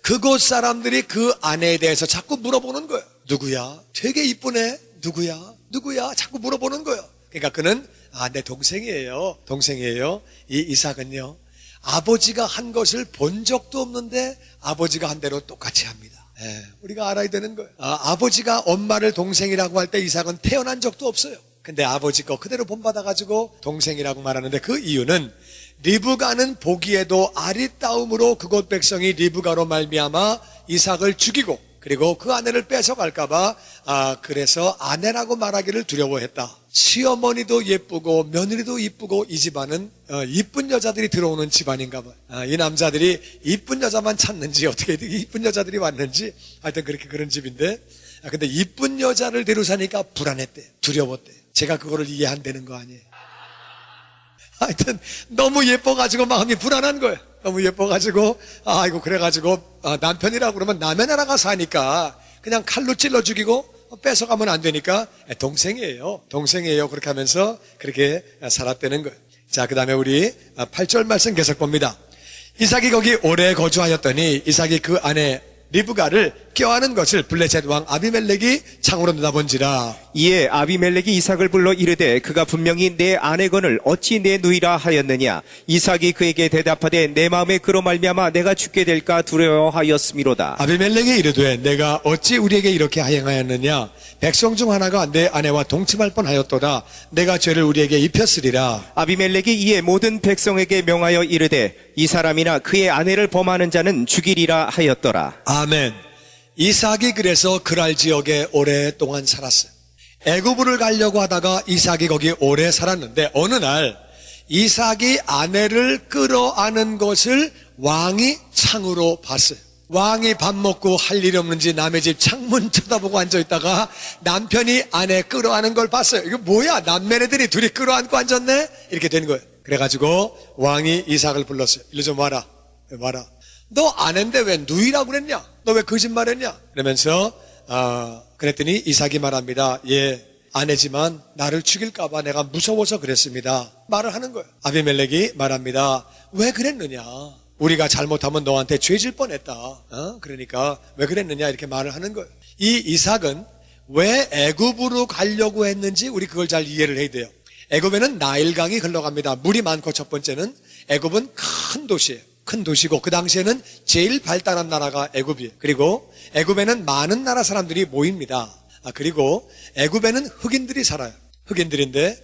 그곳 사람들이 그 아내에 대해서 자꾸 물어보는 거예요. 누구야? 되게 이쁘네. 누구야? 자꾸 물어보는 거예요. 그러니까 그는 내 동생이에요. 이 이삭은요 아버지가 한 것을 본 적도 없는데 아버지가 한 대로 똑같이 합니다. 우리가 알아야 되는 거예요. 아버지가 엄마를 동생이라고 할 때 이삭은 태어난 적도 없어요. 근데 아버지 거 그대로 본받아가지고 동생이라고 말하는데 그 이유는 리브가는 보기에도 아리따움으로 그곳 백성이 리브가로 말미암아 이삭을 죽이고 그리고 그 아내를 뺏어갈까봐 그래서 아내라고 말하기를 두려워했다. 시어머니도 예쁘고 며느리도 이쁘고 이 집안은 이쁜 여자들이 들어오는 집안인가 봐. 이 남자들이 이쁜 여자만 찾는지 어떻게 이쁜 여자들이 왔는지 하여튼 그런 집인데 근데 이쁜 여자를 데리고 사니까 불안했대. 두려웠대. 제가 그거를 이해 안 되는 거 아니에요. 하여튼 너무 예뻐가지고 마음이 불안한 거예요. 너무 예뻐가지고 아이고 그래가지고 남편이라고 그러면 남의 나라가 사니까 그냥 칼로 찔러 죽이고 뺏어가면 안 되니까 동생이에요 그렇게 하면서 그렇게 살았다는 거예요. 자, 그 다음에 우리 8절 말씀 계속 봅니다. 이삭이 거기 오래 거주하였더니 이삭이 그 아내 리브가를 껴안은 것을 블레셋 왕 아비멜렉이 창으로 내다본지라. 이에 아비멜렉이 이삭을 불러 이르되 그가 분명히 내 아내건을 어찌 내 누이라 하였느냐. 이삭이 그에게 대답하되 내 마음에 그로 말미암아 내가 죽게 될까 두려워하였음이로다. 아비멜렉이 이르되 내가 어찌 우리에게 이렇게 행하였느냐. 백성 중 하나가 내 아내와 동침할 뻔하였도다. 내가 죄를 우리에게 입혔으리라. 아비멜렉이 이에 모든 백성에게 명하여 이르되 이 사람이나 그의 아내를 범하는 자는 죽이리라 하였더라. 아멘. 이삭이 그래서 그랄 지역에 오랫동안 살았어요. 애굽을 가려고 하다가 이삭이 거기 오래 살았는데 어느 날 이삭이 아내를 끌어안은 것을 왕이 창으로 봤어요. 왕이 밥 먹고 할 일이 없는지 남의 집 창문 쳐다보고 앉아있다가 남편이 아내 끌어안은 걸 봤어요. 이거 뭐야, 남매네들이 둘이 끌어안고 앉았네? 이렇게 된 거예요. 그래가지고 왕이 이삭을 불렀어요. 일로 좀 와라. 너 아내인데 왜 누이라고 그랬냐? 너 왜 거짓말했냐? 그러면서 그랬더니 이삭이 말합니다. 예, 아내지만 나를 죽일까봐 내가 무서워서 그랬습니다. 말을 하는 거예요. 아비멜렉이 말합니다. 왜 그랬느냐? 우리가 잘못하면 너한테 죄질 뻔했다. 그러니까 왜 그랬느냐 이렇게 말을 하는 거예요. 이 이삭은 왜 애굽으로 가려고 했는지 우리 그걸 잘 이해를 해야 돼요. 애굽에는 나일강이 흘러갑니다. 물이 많고 첫 번째는 애굽은 큰 도시예요. 큰 도시고 그 당시에는 제일 발달한 나라가 애굽이에요. 그리고 애굽에는 많은 나라 사람들이 모입니다. 그리고 애굽에는 흑인들이 살아요. 흑인들인데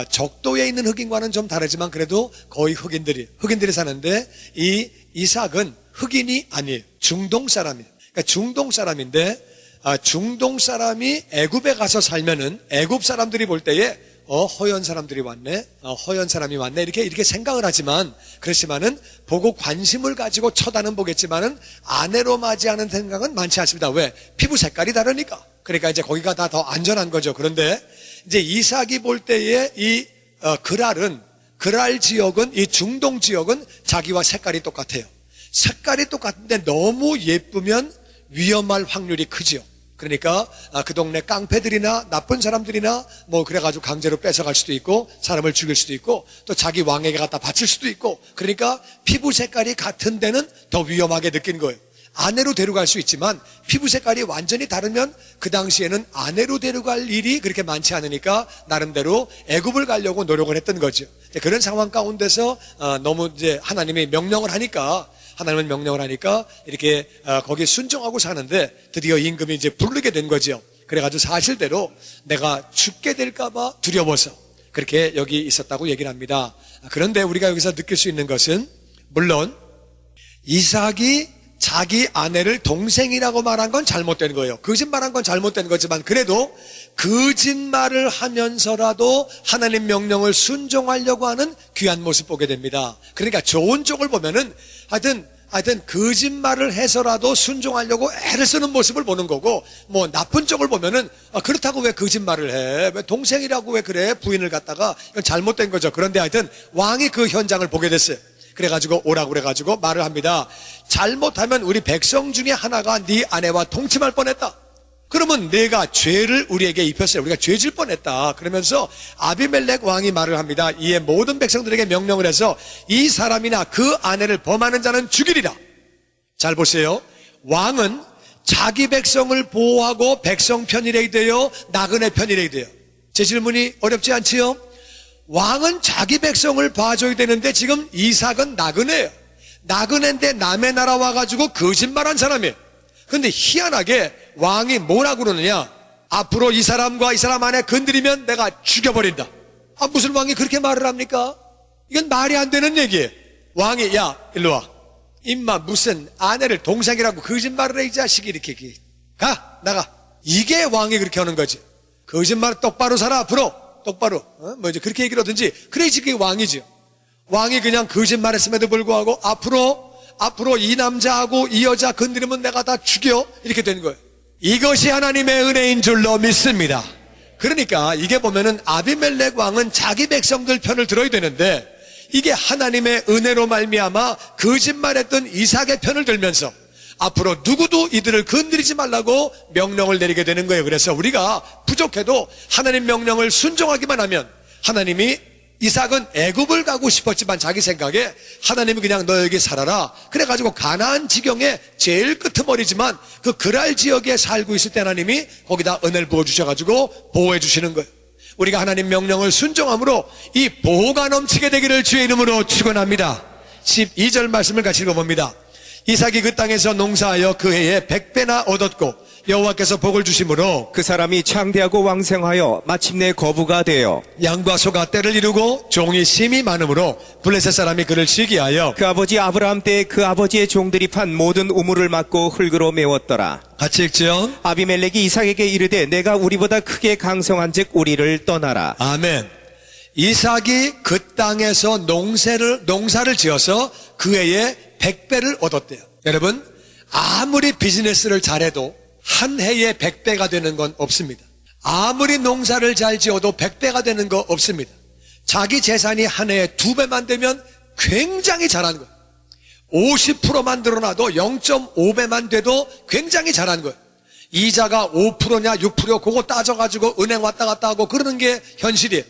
적도에 있는 흑인과는 좀 다르지만 그래도 거의 흑인들이 사는데 이 이삭은 흑인이 아니에요. 중동 사람이에요. 그러니까 중동 사람인데 중동 사람이 애굽에 가서 살면은 애굽 사람들이 볼 때에 허연 사람들이 왔네. 허연 사람이 왔네. 이렇게 생각을 하지만, 그렇지만은, 보고 관심을 가지고 쳐다는 보겠지만은, 아내로 맞이하는 생각은 많지 않습니다. 왜? 피부 색깔이 다르니까. 그러니까 이제 거기가 다 더 안전한 거죠. 그런데, 이제 이삭이 볼 때에 그랄 지역은, 이 중동 지역은 자기와 색깔이 똑같아요. 색깔이 똑같은데 너무 예쁘면 위험할 확률이 크지요. 그러니까 그 동네 깡패들이나 나쁜 사람들이나 뭐 그래가지고 강제로 뺏어갈 수도 있고 사람을 죽일 수도 있고 또 자기 왕에게 갖다 바칠 수도 있고 그러니까 피부 색깔이 같은 데는 더 위험하게 느낀 거예요. 아내로 데려갈 수 있지만 피부 색깔이 완전히 다르면 그 당시에는 아내로 데려갈 일이 그렇게 많지 않으니까 나름대로 애굽을 가려고 노력을 했던 거죠. 그런 상황 가운데서 너무 이제 하나님이 명령을 하니까 이렇게 거기에 순종하고 사는데 드디어 임금이 이제 부르게 된 거죠. 그래가지고 사실대로 내가 죽게 될까봐 두려워서 그렇게 여기 있었다고 얘기를 합니다. 그런데 우리가 여기서 느낄 수 있는 것은 물론 이삭이 자기 아내를 동생이라고 말한 건 잘못된 거예요. 거짓말한 건 잘못된 거지만 그래도 거짓말을 하면서라도 하나님 명령을 순종하려고 하는 귀한 모습 보게 됩니다. 그러니까 좋은 쪽을 보면은 하여튼 거짓말을 해서라도 순종하려고 애를 쓰는 모습을 보는 거고 뭐 나쁜 쪽을 보면은 그렇다고 왜 거짓말을 해? 왜 동생이라고 왜 그래? 부인을 갖다가 이건 잘못된 거죠. 그런데 하여튼 왕이 그 현장을 보게 됐어요. 그래가지고 오라고 그래가지고 말을 합니다. 잘못하면 우리 백성 중에 하나가 네 아내와 동침할 뻔했다. 그러면 내가 죄를 우리에게 입혔어요. 우리가 죄질 뻔했다. 그러면서 아비멜렉 왕이 말을 합니다. 이에 모든 백성들에게 명령을 해서 이 사람이나 그 아내를 범하는 자는 죽이리라. 잘 보세요. 왕은 자기 백성을 보호하고 백성 편이래야 돼요? 나그네 편이래야 돼요? 제 질문이 어렵지 않지요? 왕은 자기 백성을 봐줘야 되는데 지금 이삭은 나그네예요. 나그네인데 남의 나라 와가지고 거짓말한 사람이에요. 근데 희한하게 왕이 뭐라고 그러느냐? 앞으로 이 사람과 이 사람 안에 건드리면 내가 죽여버린다. 무슨 왕이 그렇게 말을 합니까? 이건 말이 안 되는 얘기예요. 왕이 야 일로 와. 임마 무슨 아내를 동생이라고 거짓말을 해 이 자식이 이렇게 가 나가. 이게 왕이 그렇게 하는 거지. 거짓말 똑바로 살아 앞으로 똑바로 뭐 이제 그렇게 얘기를 하든지 그래야지 그게 왕이죠. 왕이 그냥 거짓말했음에도 불구하고 앞으로 이 남자하고 이 여자 건드리면 내가 다 죽여 이렇게 되는 거예요. 이것이 하나님의 은혜인 줄로 믿습니다. 그러니까 이게 보면은 아비멜렉 왕은 자기 백성들 편을 들어야 되는데 이게 하나님의 은혜로 말미암아 거짓말했던 이삭의 편을 들면서 앞으로 누구도 이들을 건드리지 말라고 명령을 내리게 되는 거예요. 그래서 우리가 부족해도 하나님 명령을 순종하기만 하면 하나님이 이삭은 애굽을 가고 싶었지만 자기 생각에 하나님이 그냥 너 여기 살아라. 그래가지고 가나안 지경의 제일 끄트머리지만 그 그랄 지역에 살고 있을 때 하나님이 거기다 은혜를 부어주셔가지고 보호해 주시는 거예요. 우리가 하나님 명령을 순종함으로 이 보호가 넘치게 되기를 주의 이름으로 축원합니다. 12절 말씀을 같이 읽어봅니다. 이삭이 그 땅에서 농사하여 그 해에 100배나 얻었고 여호와께서 복을 주심으로 그 사람이 창대하고 왕생하여 마침내 거부가 되어 양과 소가 때를 이루고 종이 심이 많으므로 블레셋 사람이 그를 시기하여 그 아버지 아브라함 때 그 아버지의 종들이 판 모든 우물을 막고 흙으로 메웠더라. 같이 읽죠. 아비멜렉이 이삭에게 이르되 내가 우리보다 크게 강성한즉 우리를 떠나라. 아멘. 이삭이 그 땅에서 농사를 지어서 그 해에 100배를 얻었대요. 여러분 아무리 비즈니스를 잘해도 한 해에 100배가 되는 건 없습니다. 아무리 농사를 잘 지어도 100배가 되는 거 없습니다. 자기 재산이 한 해에 2배만 되면 굉장히 잘한 거예요. 50%만 늘어나도 0.5배만 돼도 굉장히 잘한 거예요. 이자가 5%냐 6% 그거 따져가지고 은행 왔다 갔다 하고 그러는 게 현실이에요.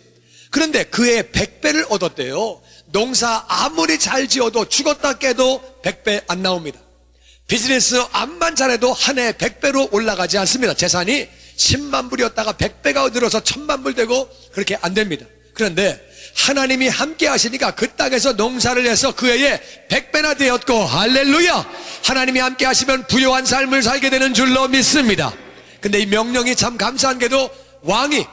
그런데 그 해에 100배를 얻었대요. 농사 아무리 잘 지어도 죽었다 깨도 100배 안 나옵니다. 비즈니스 암만 잘해도 한 해에 100배로 올라가지 않습니다. 재산이 10만 불이었다가 100배가 늘어서 1000만 불 되고 그렇게 안 됩니다. 그런데 하나님이 함께 하시니까 그 땅에서 농사를 해서 그 해에 100배나 되었고 할렐루야. 하나님이 함께 하시면 부요한 삶을 살게 되는 줄로 믿습니다. 근데 이 명령이 참 감사한 게도 왕이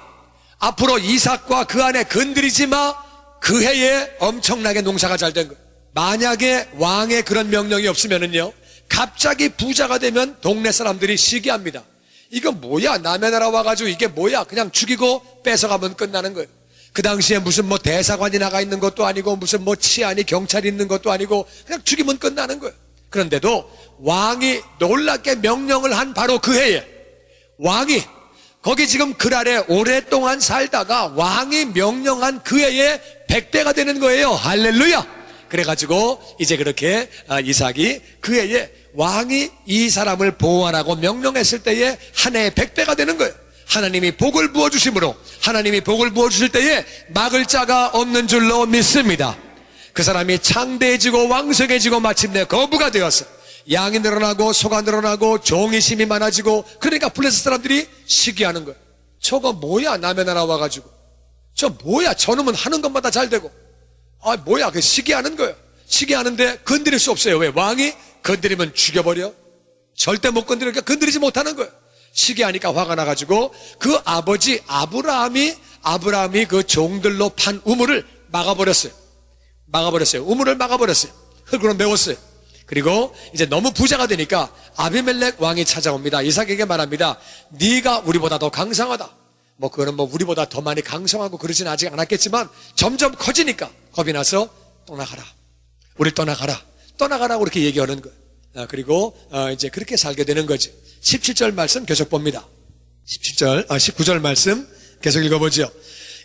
앞으로 이삭과 그 안에 건드리지 마. 그 해에 엄청나게 농사가 잘 된 거예요. 만약에 왕의 그런 명령이 없으면은요 갑자기 부자가 되면 동네 사람들이 시기합니다. 이거 뭐야? 남의 나라 와가지고 이게 뭐야? 그냥 죽이고 뺏어가면 끝나는 거예요. 그 당시에 무슨 뭐 대사관이 나가 있는 것도 아니고 무슨 뭐 치안이 경찰이 있는 것도 아니고 그냥 죽이면 끝나는 거예요. 그런데도 왕이 놀랍게 명령을 한 바로 그 해에 왕이 거기 지금 그랄에 오랫동안 살다가 왕이 명령한 그 해에 100배가 되는 거예요. 할렐루야. 그래가지고 이제 그렇게 이삭이 그 해에 왕이 이 사람을 보호하라고 명령했을 때에 한 해에 100배가 되는 거예요. 하나님이 복을 부어주심으로 하나님이 복을 부어주실 때에 막을 자가 없는 줄로 믿습니다. 그 사람이 창대해지고 왕성해지고 마침내 거부가 되었어. 양이 늘어나고 소가 늘어나고 종이 심이 많아지고 그러니까 블레셋 사람들이 시기하는 거예요. 저거 뭐야? 남의 나라 와가지고 저 뭐야? 저놈은 하는 것마다 잘 되고 뭐야? 그 시기하는 거예요. 시기하는데 건드릴 수 없어요. 왜? 왕이 건드리면 죽여버려. 절대 못 건드리니까 건드리지 못하는 거예요. 시기하니까 화가 나가지고 그 아버지 아브라함이 그 종들로 판 우물을 막아버렸어요. 우물을 막아버렸어요. 흙으로 메웠어요. 그리고 이제 너무 부자가 되니까 아비멜렉 왕이 찾아옵니다. 이삭에게 말합니다. 네가 우리보다 더 강성하다. 뭐 그거는 뭐 우리보다 더 많이 강성하고 그러진 아직 않았겠지만 점점 커지니까 겁이 나서 떠나가라. 우릴 떠나가라고 그렇게 얘기하는 거예요. 그리고 이제 그렇게 살게 되는 거지. 17절 말씀 계속 봅니다. 19절 말씀 계속 읽어보죠.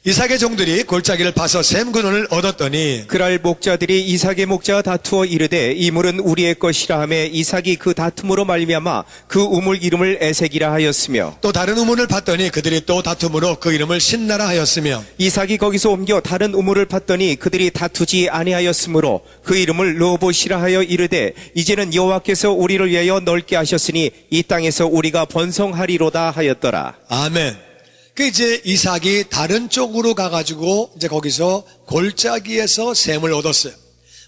이삭의 종들이 골짜기를 파서 샘 근원을 얻었더니 그랄 목자들이 이삭의 목자와 다투어 이르되 이 물은 우리의 것이라 하매 이삭이 그 다툼으로 말미암아 그 우물 이름을 에색이라 하였으며 또 다른 우물을 팠더니 그들이 또 다툼으로 그 이름을 신나라 하였으며 이삭이 거기서 옮겨 다른 우물을 팠더니 그들이 다투지 아니하였으므로 그 이름을 르호봇이라 하여 이르되 이제는 여호와께서 우리를 위하여 넓게 하셨으니 이 땅에서 우리가 번성하리로다 하였더라. 아멘. 그 이제 이삭이 다른 쪽으로 가가지고 이제 거기서 골짜기에서 샘을 얻었어요.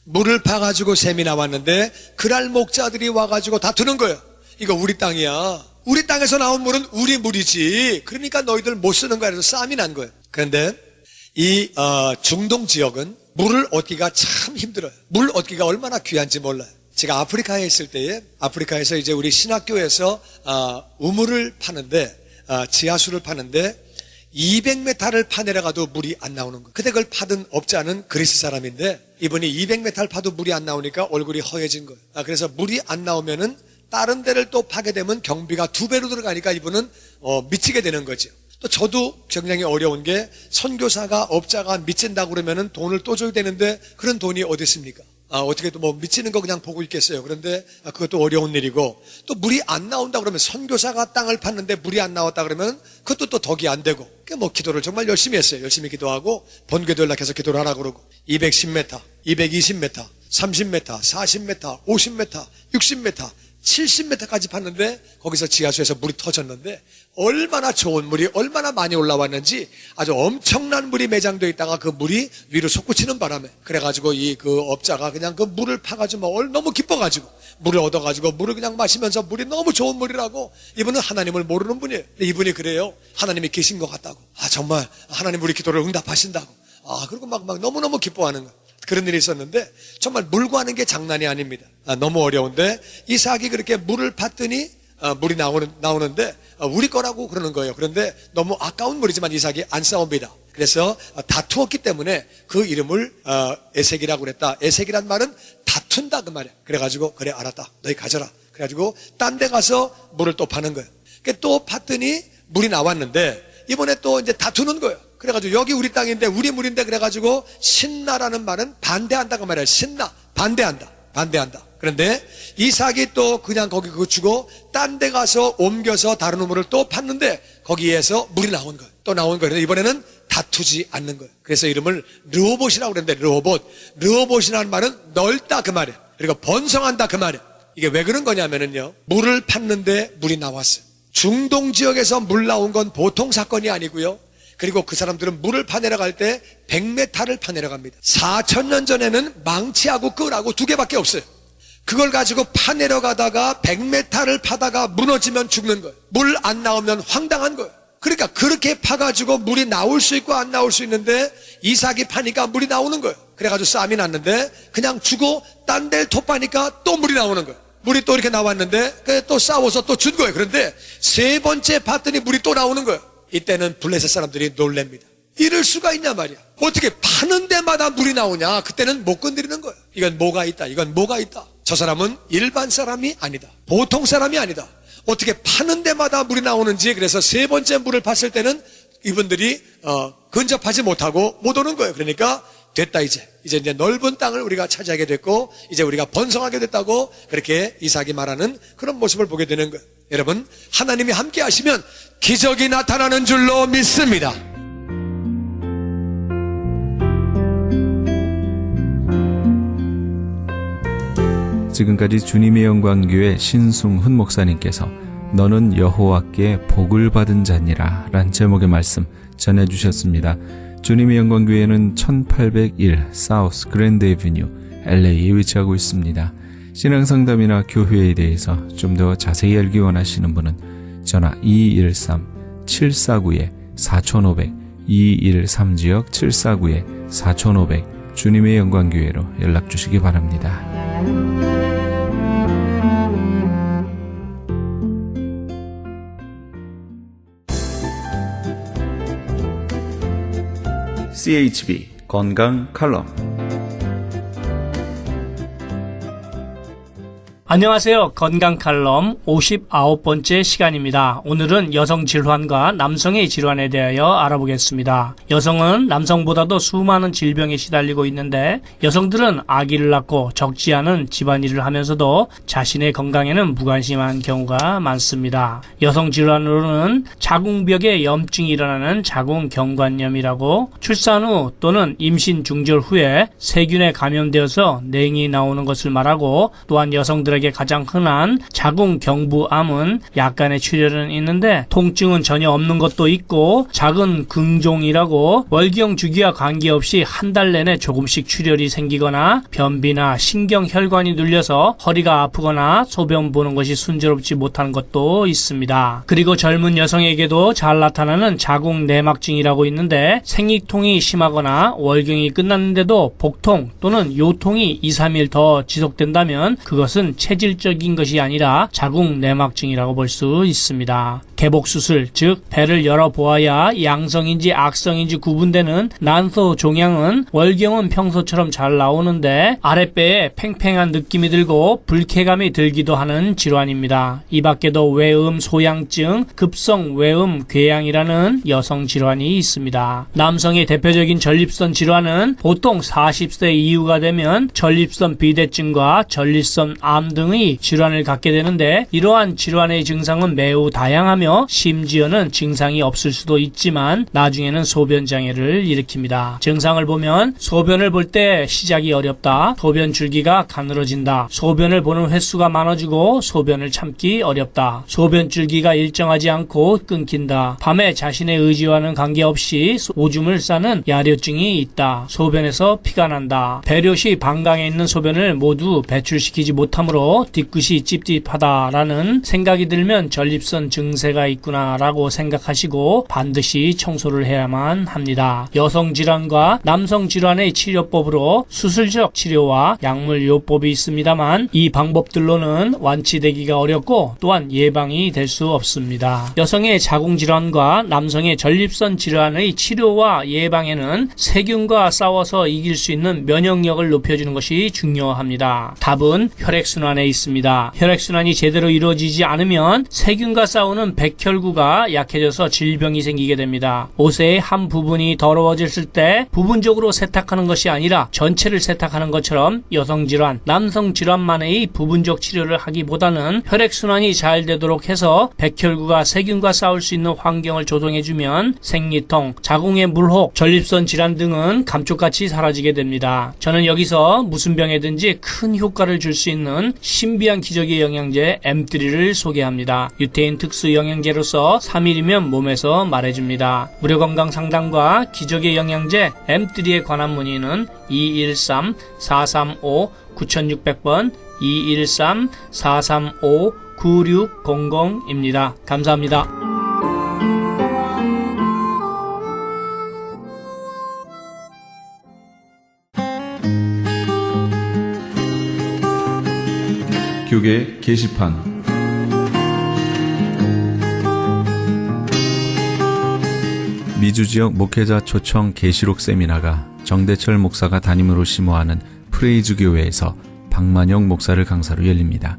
물을 파가지고 샘이 나왔는데 그랄 목자들이 와가지고 다투는 거예요. 이거 우리 땅이야. 우리 땅에서 나온 물은 우리 물이지. 그러니까 너희들 못 쓰는 거야. 그래서 싸움이 난 거예요. 그런데 이 중동 지역은 물을 얻기가 참 힘들어요. 물 얻기가 얼마나 귀한지 몰라요. 제가 아프리카에 있을 때에 아프리카에서 이제 우리 신학교에서 우물을 파는데 지하수를 파는데 200m를 파내려가도 물이 안 나오는 거예요. 그때 그걸 파던 업자는 그리스 사람인데 이분이 200m를 파도 물이 안 나오니까 얼굴이 허해진 거예요. 그래서 물이 안 나오면은 다른 데를 또 파게 되면 경비가 2배로 들어가니까 이분은 미치게 되는 거죠. 또 저도 굉장히 어려운 게 선교사가 업자가 미친다고 그러면은 돈을 또 줘야 되는데 그런 돈이 어디 있습니까? 어떻게 또 뭐 미치는 거 그냥 보고 있겠어요. 그런데 그것도 어려운 일이고 또 물이 안 나온다 그러면 선교사가 땅을 팠는데 물이 안 나왔다 그러면 그것도 또 덕이 안 되고 뭐 기도를 정말 열심히 했어요. 열심히 기도하고 본교도 연락해서 기도를 하라고 그러고 210m, 220m, 30m, 40m, 50m, 60m 70m까지 팠는데 거기서 지하수에서 물이 터졌는데 얼마나 좋은 물이 얼마나 많이 올라왔는지 아주 엄청난 물이 매장되어 있다가 그 물이 위로 솟구치는 바람에 그래가지고 그 업자가 그냥 그 물을 파가지고 너무 기뻐가지고 물을 얻어가지고 물을 그냥 마시면서 물이 너무 좋은 물이라고 이분은 하나님을 모르는 분이에요. 근데 이분이 그래요. 하나님이 계신 것 같다고. 정말 하나님 우리 기도를 응답하신다고. 그리고 막 너무너무 기뻐하는 거예요. 그런 일이 있었는데 정말 물 구하는 게 장난이 아닙니다. 너무 어려운데 이삭이 그렇게 물을 팠더니 물이 나오는데 우리 거라고 그러는 거예요. 그런데 너무 아까운 물이지만 이삭이 안 싸웁니다. 그래서 다투었기 때문에 그 이름을 에색이라고 그랬다. 에색이란 말은 다툰다 그 말이야. 그래가지고 그래 알았다. 너희 가져라. 그래가지고 딴 데 가서 물을 또 파는 거예요. 또 팠더니 물이 나왔는데 이번에 또 이제 다투는 거예요. 그래가지고 여기 우리 땅인데 우리 물인데 그래가지고 신나라는 말은 반대한다 그 말이에요. 신나 반대한다. 그런데 이삭이 또 그냥 거기 그거 주고 딴 데 가서 옮겨서 다른 우물을 또 팠는데 거기에서 물이 나온 거예요. 또 나온 거예요. 이번에는 다투지 않는 거예요. 그래서 이름을 르호봇이라고 그랬는데 르호봇이라는 말은 넓다 그 말이에요. 그리고 번성한다 그 말이에요. 이게 왜 그런 거냐면은요. 물을 팠는데 물이 나왔어요. 중동 지역에서 물 나온 건 보통 사건이 아니고요. 그리고 그 사람들은 물을 파내려갈 때 100m를 파내려갑니다. 4000년 전에는 망치하고 끈하고 2개밖에 없어요. 그걸 가지고 파내려가다가 100m를 파다가 무너지면 죽는 거예요. 물 안 나오면 황당한 거예요. 그러니까 그렇게 파가지고 물이 나올 수 있고 안 나올 수 있는데 이삭이 파니까 물이 나오는 거예요. 그래가지고 싸움이 났는데 그냥 주고 딴 데를 토파니까 또 물이 나오는 거예요. 물이 또 이렇게 나왔는데 또 싸워서 또 준 거예요. 그런데 3번째 봤더니 물이 또 나오는 거예요. 이때는 블레셋 사람들이 놀랍니다. 이럴 수가 있냐 말이야. 어떻게 파는 데마다 물이 나오냐. 그때는 못 건드리는 거예요. 이건 뭐가 있다. 저 사람은 일반 사람이 아니다. 보통 사람이 아니다. 어떻게 파는 데마다 물이 나오는지. 그래서 3번째 물을 봤을 때는 이분들이 근접하지 못하고 못 오는 거예요. 그러니까 됐다 이제 넓은 땅을 우리가 차지하게 됐고 이제 우리가 번성하게 됐다고 그렇게 이삭이 말하는 그런 모습을 보게 되는 거예요. 여러분 하나님이 함께 하시면 기적이 나타나는 줄로 믿습니다. 지금까지 주님의 영광교회 신승훈 목사님께서 너는 여호와께 복을 받은 자니라 란 제목의 말씀 전해주셨습니다. 주님의 영광교회는 1801 사우스 그랜드 애비뉴 LA에 위치하고 있습니다. 신앙상담이나 교회에 대해서 좀 더 자세히 알기 원하시는 분은 전화 213-749-4500 213-749-4500 주님의 영광교회로 연락주시기 바랍니다. CHB 건강 칼럼. 안녕하세요. 건강 칼럼 59번째 시간입니다. 오늘은 여성 질환과 남성의 질환에 대하여 알아보겠습니다. 여성은 남성보다도 수많은 질병에 시달리고 있는데 여성들은 아기를 낳고 적지 않은 집안일을 하면서도 자신의 건강에는 무관심한 경우가 많습니다. 여성 질환으로는 자궁벽에 염증이 일어나는 자궁경관염이라고 출산 후 또는 임신 중절 후에 세균에 감염되어서 냉이 나오는 것을 말하고 또한 여성들에게 사람들에게 가장 흔한 자궁 경부암은 약간의 출혈은 있는데 통증은 전혀 없는 것도 있고, 작은 긍종이라고 월경 주기와 관계없이 한 달 내내 조금씩 출혈이 생기거나 변비나 신경혈관이 눌려서 허리가 아프거나 소변 보는 것이 순조롭지 못하는 것도 있습니다. 그리고 젊은 여성에게도 잘 나타나는 자궁 내막증이라고 있는데, 생리통이 심하거나 월경이 끝났는데도 복통 또는 요통이 2, 3일 더 지속된다면 그것은 체질적인 것이 아니라 자궁 내막증이라고 볼 수 있습니다. 개복수술, 즉 배를 열어보아야 양성인지 악성인지 구분되는 난소 종양은 월경은 평소처럼 잘 나오는데 아랫배에 팽팽한 느낌이 들고 불쾌감이 들기도 하는 질환입니다. 이 밖에도 외음 소양증, 급성 외음 궤양이라는 여성 질환이 있습니다. 남성의 대표적인 전립선 질환은 보통 40세 이후가 되면 전립선 비대증과 전립선 암 등의 질환을 갖게 되는데, 이러한 질환의 증상은 매우 다양하며 심지어는 증상이 없을 수도 있지만 나중에는 소변 장애를 일으킵니다. 증상을 보면 소변을 볼 때 시작이 어렵다, 소변 줄기가 가늘어진다, 소변을 보는 횟수가 많아지고 소변을 참기 어렵다, 소변 줄기가 일정하지 않고 끊긴다, 밤에 자신의 의지와는 관계없이 오줌을 싸는 야뇨증이 있다, 소변에서 피가 난다, 배뇨 시 방광에 있는 소변을 모두 배출시키지 못하므로 뒤끝이 찝찝하다라는 생각이 들면 전립선 증세가 있구나라고 생각하시고 반드시 청소를 해야만 합니다. 여성 질환과 남성 질환의 치료법으로 수술적 치료와 약물 요법이 있습니다만 이 방법들로는 완치되기가 어렵고 또한 예방이 될 수 없습니다. 여성의 자궁 질환과 남성의 전립선 질환의 치료와 예방에는 세균과 싸워서 이길 수 있는 면역력을 높여주는 것이 중요합니다. 답은 혈액순환에 있습니다. 혈액순환이 제대로 이루어지지 않으면 세균과 싸우는 백혈구가 약해져서 질병이 생기게 됩니다. 옷의 한 부분이 더러워졌을 때 부분적으로 세탁하는 것이 아니라 전체를 세탁하는 것처럼 여성 질환, 남성 질환만의 부분적 치료를 하기보다는 혈액순환이 잘 되도록 해서 백혈구가 세균과 싸울 수 있는 환경을 조성해주면 생리통, 자궁의 물혹, 전립선 질환 등은 감쪽같이 사라지게 됩니다. 저는 여기서 무슨 병에든지 큰 효과를 줄 수 있는 신비한 기적의 영양제 M3를 소개합니다. 유태인 특수 영양제로서 3일이면 몸에서 말해줍니다. 무료 건강 상담과 기적의 영양제 M3에 관한 문의는 213-435-9600번 213-435-9600입니다. 감사합니다. 교계 게시판. 미주 지역 목회자 초청 계시록 세미나가 정대철 목사가 담임으로 심호하는 프레이즈 교회에서 박만영 목사를 강사로 열립니다.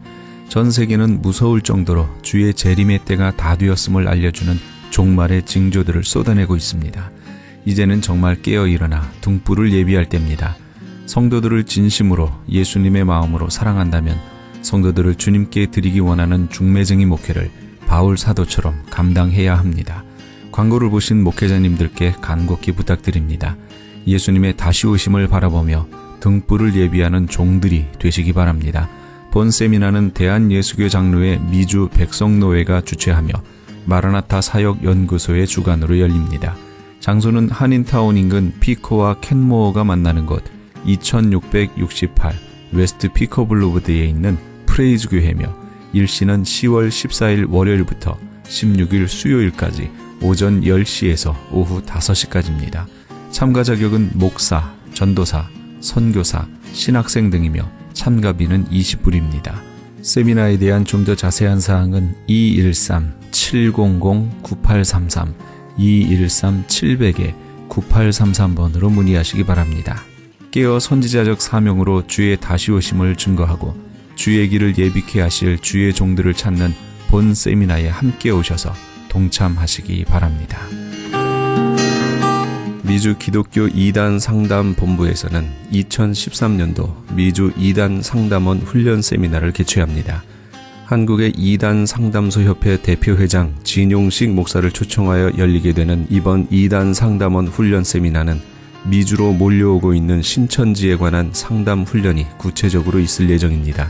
전 세계는 무서울 정도로 주의 재림의 때가 다 되었음을 알려주는 종말의 징조들을 쏟아내고 있습니다. 이제는 정말 깨어 일어나 등불을 예비할 때입니다. 성도들을 진심으로 예수님의 마음으로 사랑한다면 성도들을 주님께 드리기 원하는 중매쟁이 목회를 바울 사도처럼 감당해야 합니다. 광고를 보신 목회자님들께 간곡히 부탁드립니다. 예수님의 다시 오심을 바라보며 등불을 예비하는 종들이 되시기 바랍니다. 본 세미나는 대한예수교 장로회 미주 백성노회가 주최하며 마라나타 사역연구소의 주관으로 열립니다. 장소는 한인타운 인근 피코와 캔모어가 만나는 곳 2668 웨스트 피코 블루보드에 있는 프레이즈 교회며 일시는 10월 14일 월요일부터 16일 수요일까지 오전 10시에서 오후 5시까지입니다. 참가 자격은 목사, 전도사, 선교사, 신학생 등이며 참가비는 20불입니다. 세미나에 대한 좀 더 자세한 사항은 213-700-9833, 213-700-9833번으로 문의하시기 바랍니다. 깨어 선지자적 사명으로 주의 다시 오심을 증거하고 주의 길을 예비케 하실 주의 종들을 찾는 본 세미나에 함께 오셔서 동참하시기 바랍니다. 미주 기독교 2단 상담 본부에서는 2013년도 미주 2단 상담원 훈련 세미나를 개최합니다. 한국의 2단 상담소 협회 대표회장 진용식 목사를 초청하여 열리게 되는 이번 2단 상담원 훈련 세미나는 미주로 몰려오고 있는 신천지에 관한 상담 훈련이 구체적으로 있을 예정입니다.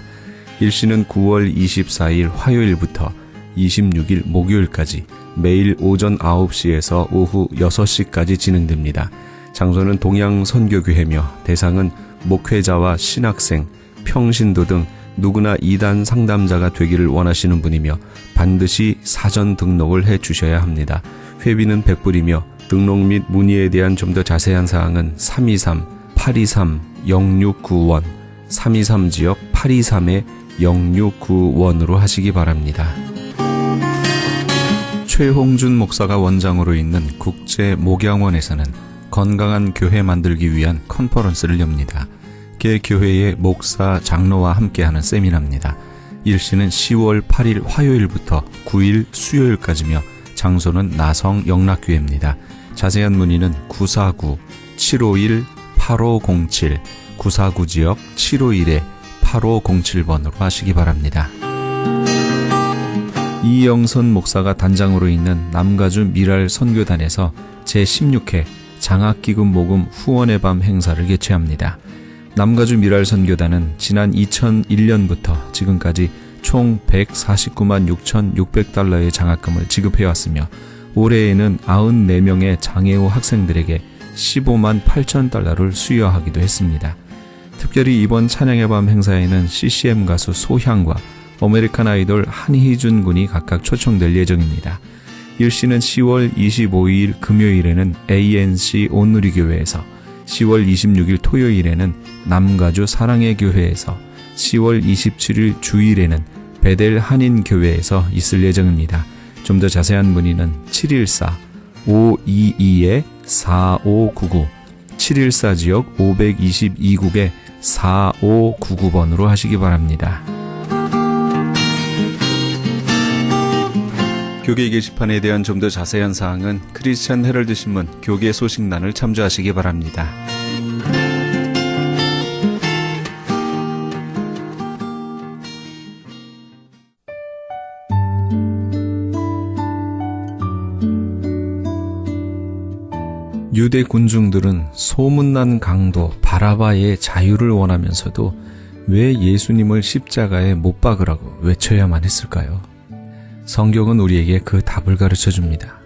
일시는 9월 24일 화요일부터 26일 목요일까지 매일 오전 9시에서 오후 6시까지 진행됩니다. 장소는 동양선교교회며 대상은 목회자와 신학생, 평신도 등 누구나 이단 상담자가 되기를 원하시는 분이며 반드시 사전 등록을 해 주셔야 합니다. 회비는 100불이며 등록 및 문의에 대한 좀 더 자세한 사항은 323-823-0691, 323지역 823-0691으로 하시기 바랍니다. 최홍준 목사가 원장으로 있는 국제목양원에서는 건강한 교회 만들기 위한 컨퍼런스를 엽니다. 개 교회의 목사, 장로와 함께하는 세미나입니다. 일시는 10월 8일 화요일부터 9일 수요일까지며 장소는 나성 영락교회입니다. 자세한 문의는 949-751-8507, 949지역 751-8507번으로 하시기 바랍니다. 이영선 목사가 단장으로 있는 남가주 미랄 선교단에서 제16회 장학기금 모금 후원의 밤 행사를 개최합니다. 남가주 미랄 선교단은 지난 2001년부터 지금까지 총 149만 6,600달러의 장학금을 지급해왔으며 올해에는 94명의 장애우 학생들에게 15만 8천 달러를 수여하기도 했습니다. 특별히 이번 찬양의 밤 행사에는 CCM 가수 소향과 아메리칸 아이돌 한희준 군이 각각 초청될 예정입니다. 일시는 10월 25일 금요일에는 ANC 온누리교회에서, 10월 26일 토요일에는 남가주 사랑의 교회에서, 10월 27일 주일에는 베델 한인교회에서 있을 예정입니다. 좀 더 자세한 문의는 714-522-4599, 714지역 522국에 4599번으로 하시기 바랍니다. 교계 게시판에 대한 좀 더 자세한 사항은 크리스천 헤럴드 신문 교계 소식란을 참조하시기 바랍니다. 유대 군중들은 소문난 강도 바라바의 자유를 원하면서도 왜 예수님을 십자가에 못 박으라고 외쳐야만 했을까요? 성경은 우리에게 그 답을 가르쳐 줍니다.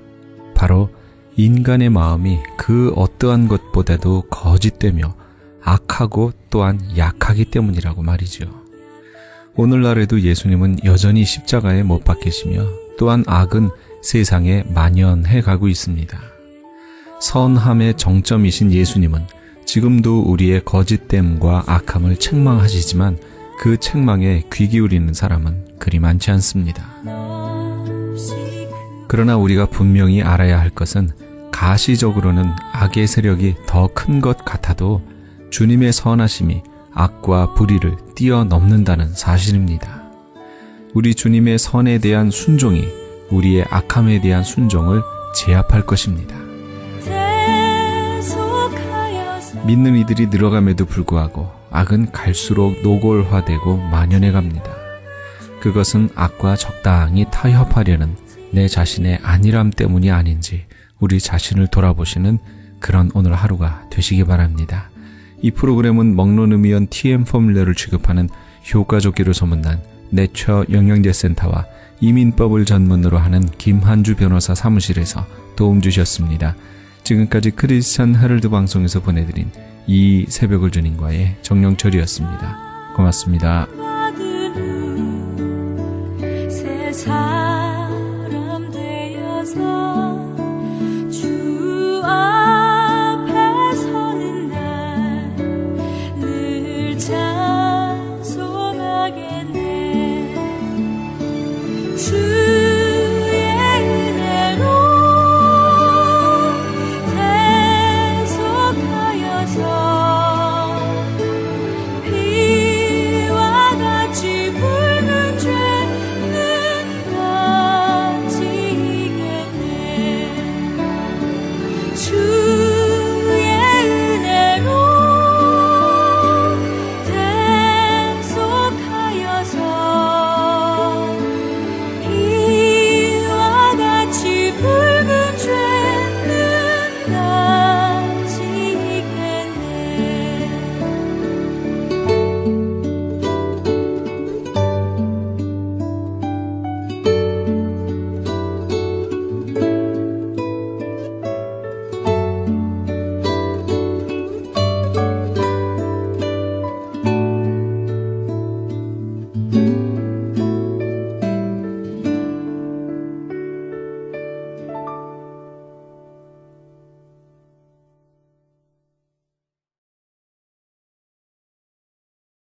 바로 인간의 마음이 그 어떠한 것보다도 거짓되며 악하고 또한 약하기 때문이라고 말이죠. 오늘날에도 예수님은 여전히 십자가에 못 박히시며 또한 악은 세상에 만연해 가고 있습니다. 선함의 정점이신 예수님은 지금도 우리의 거짓됨과 악함을 책망하시지만 그 책망에 귀 기울이는 사람은 그리 많지 않습니다. 그러나 우리가 분명히 알아야 할 것은 가시적으로는 악의 세력이 더 큰 것 같아도 주님의 선하심이 악과 불의를 뛰어넘는다는 사실입니다. 우리 주님의 선에 대한 순종이 우리의 악함에 대한 순종을 제압할 것입니다. 믿는 이들이 늘어감에도 불구하고 악은 갈수록 노골화되고 만연해 갑니다. 그것은 악과 적당히 타협하려는 내 자신의 안일함 때문이 아닌지 우리 자신을 돌아보시는 그런 오늘 하루가 되시기 바랍니다. 이 프로그램은 먹노느미언 TM 포뮬러를 취급하는 효과좋기로 소문난 내처 영양제센터와 이민법을 전문으로 하는 김한주 변호사 사무실에서 도움 주셨습니다. 지금까지 크리스천 헤럴드 방송에서 보내드린 이 새벽을 주님과의 정영철이었습니다. 고맙습니다.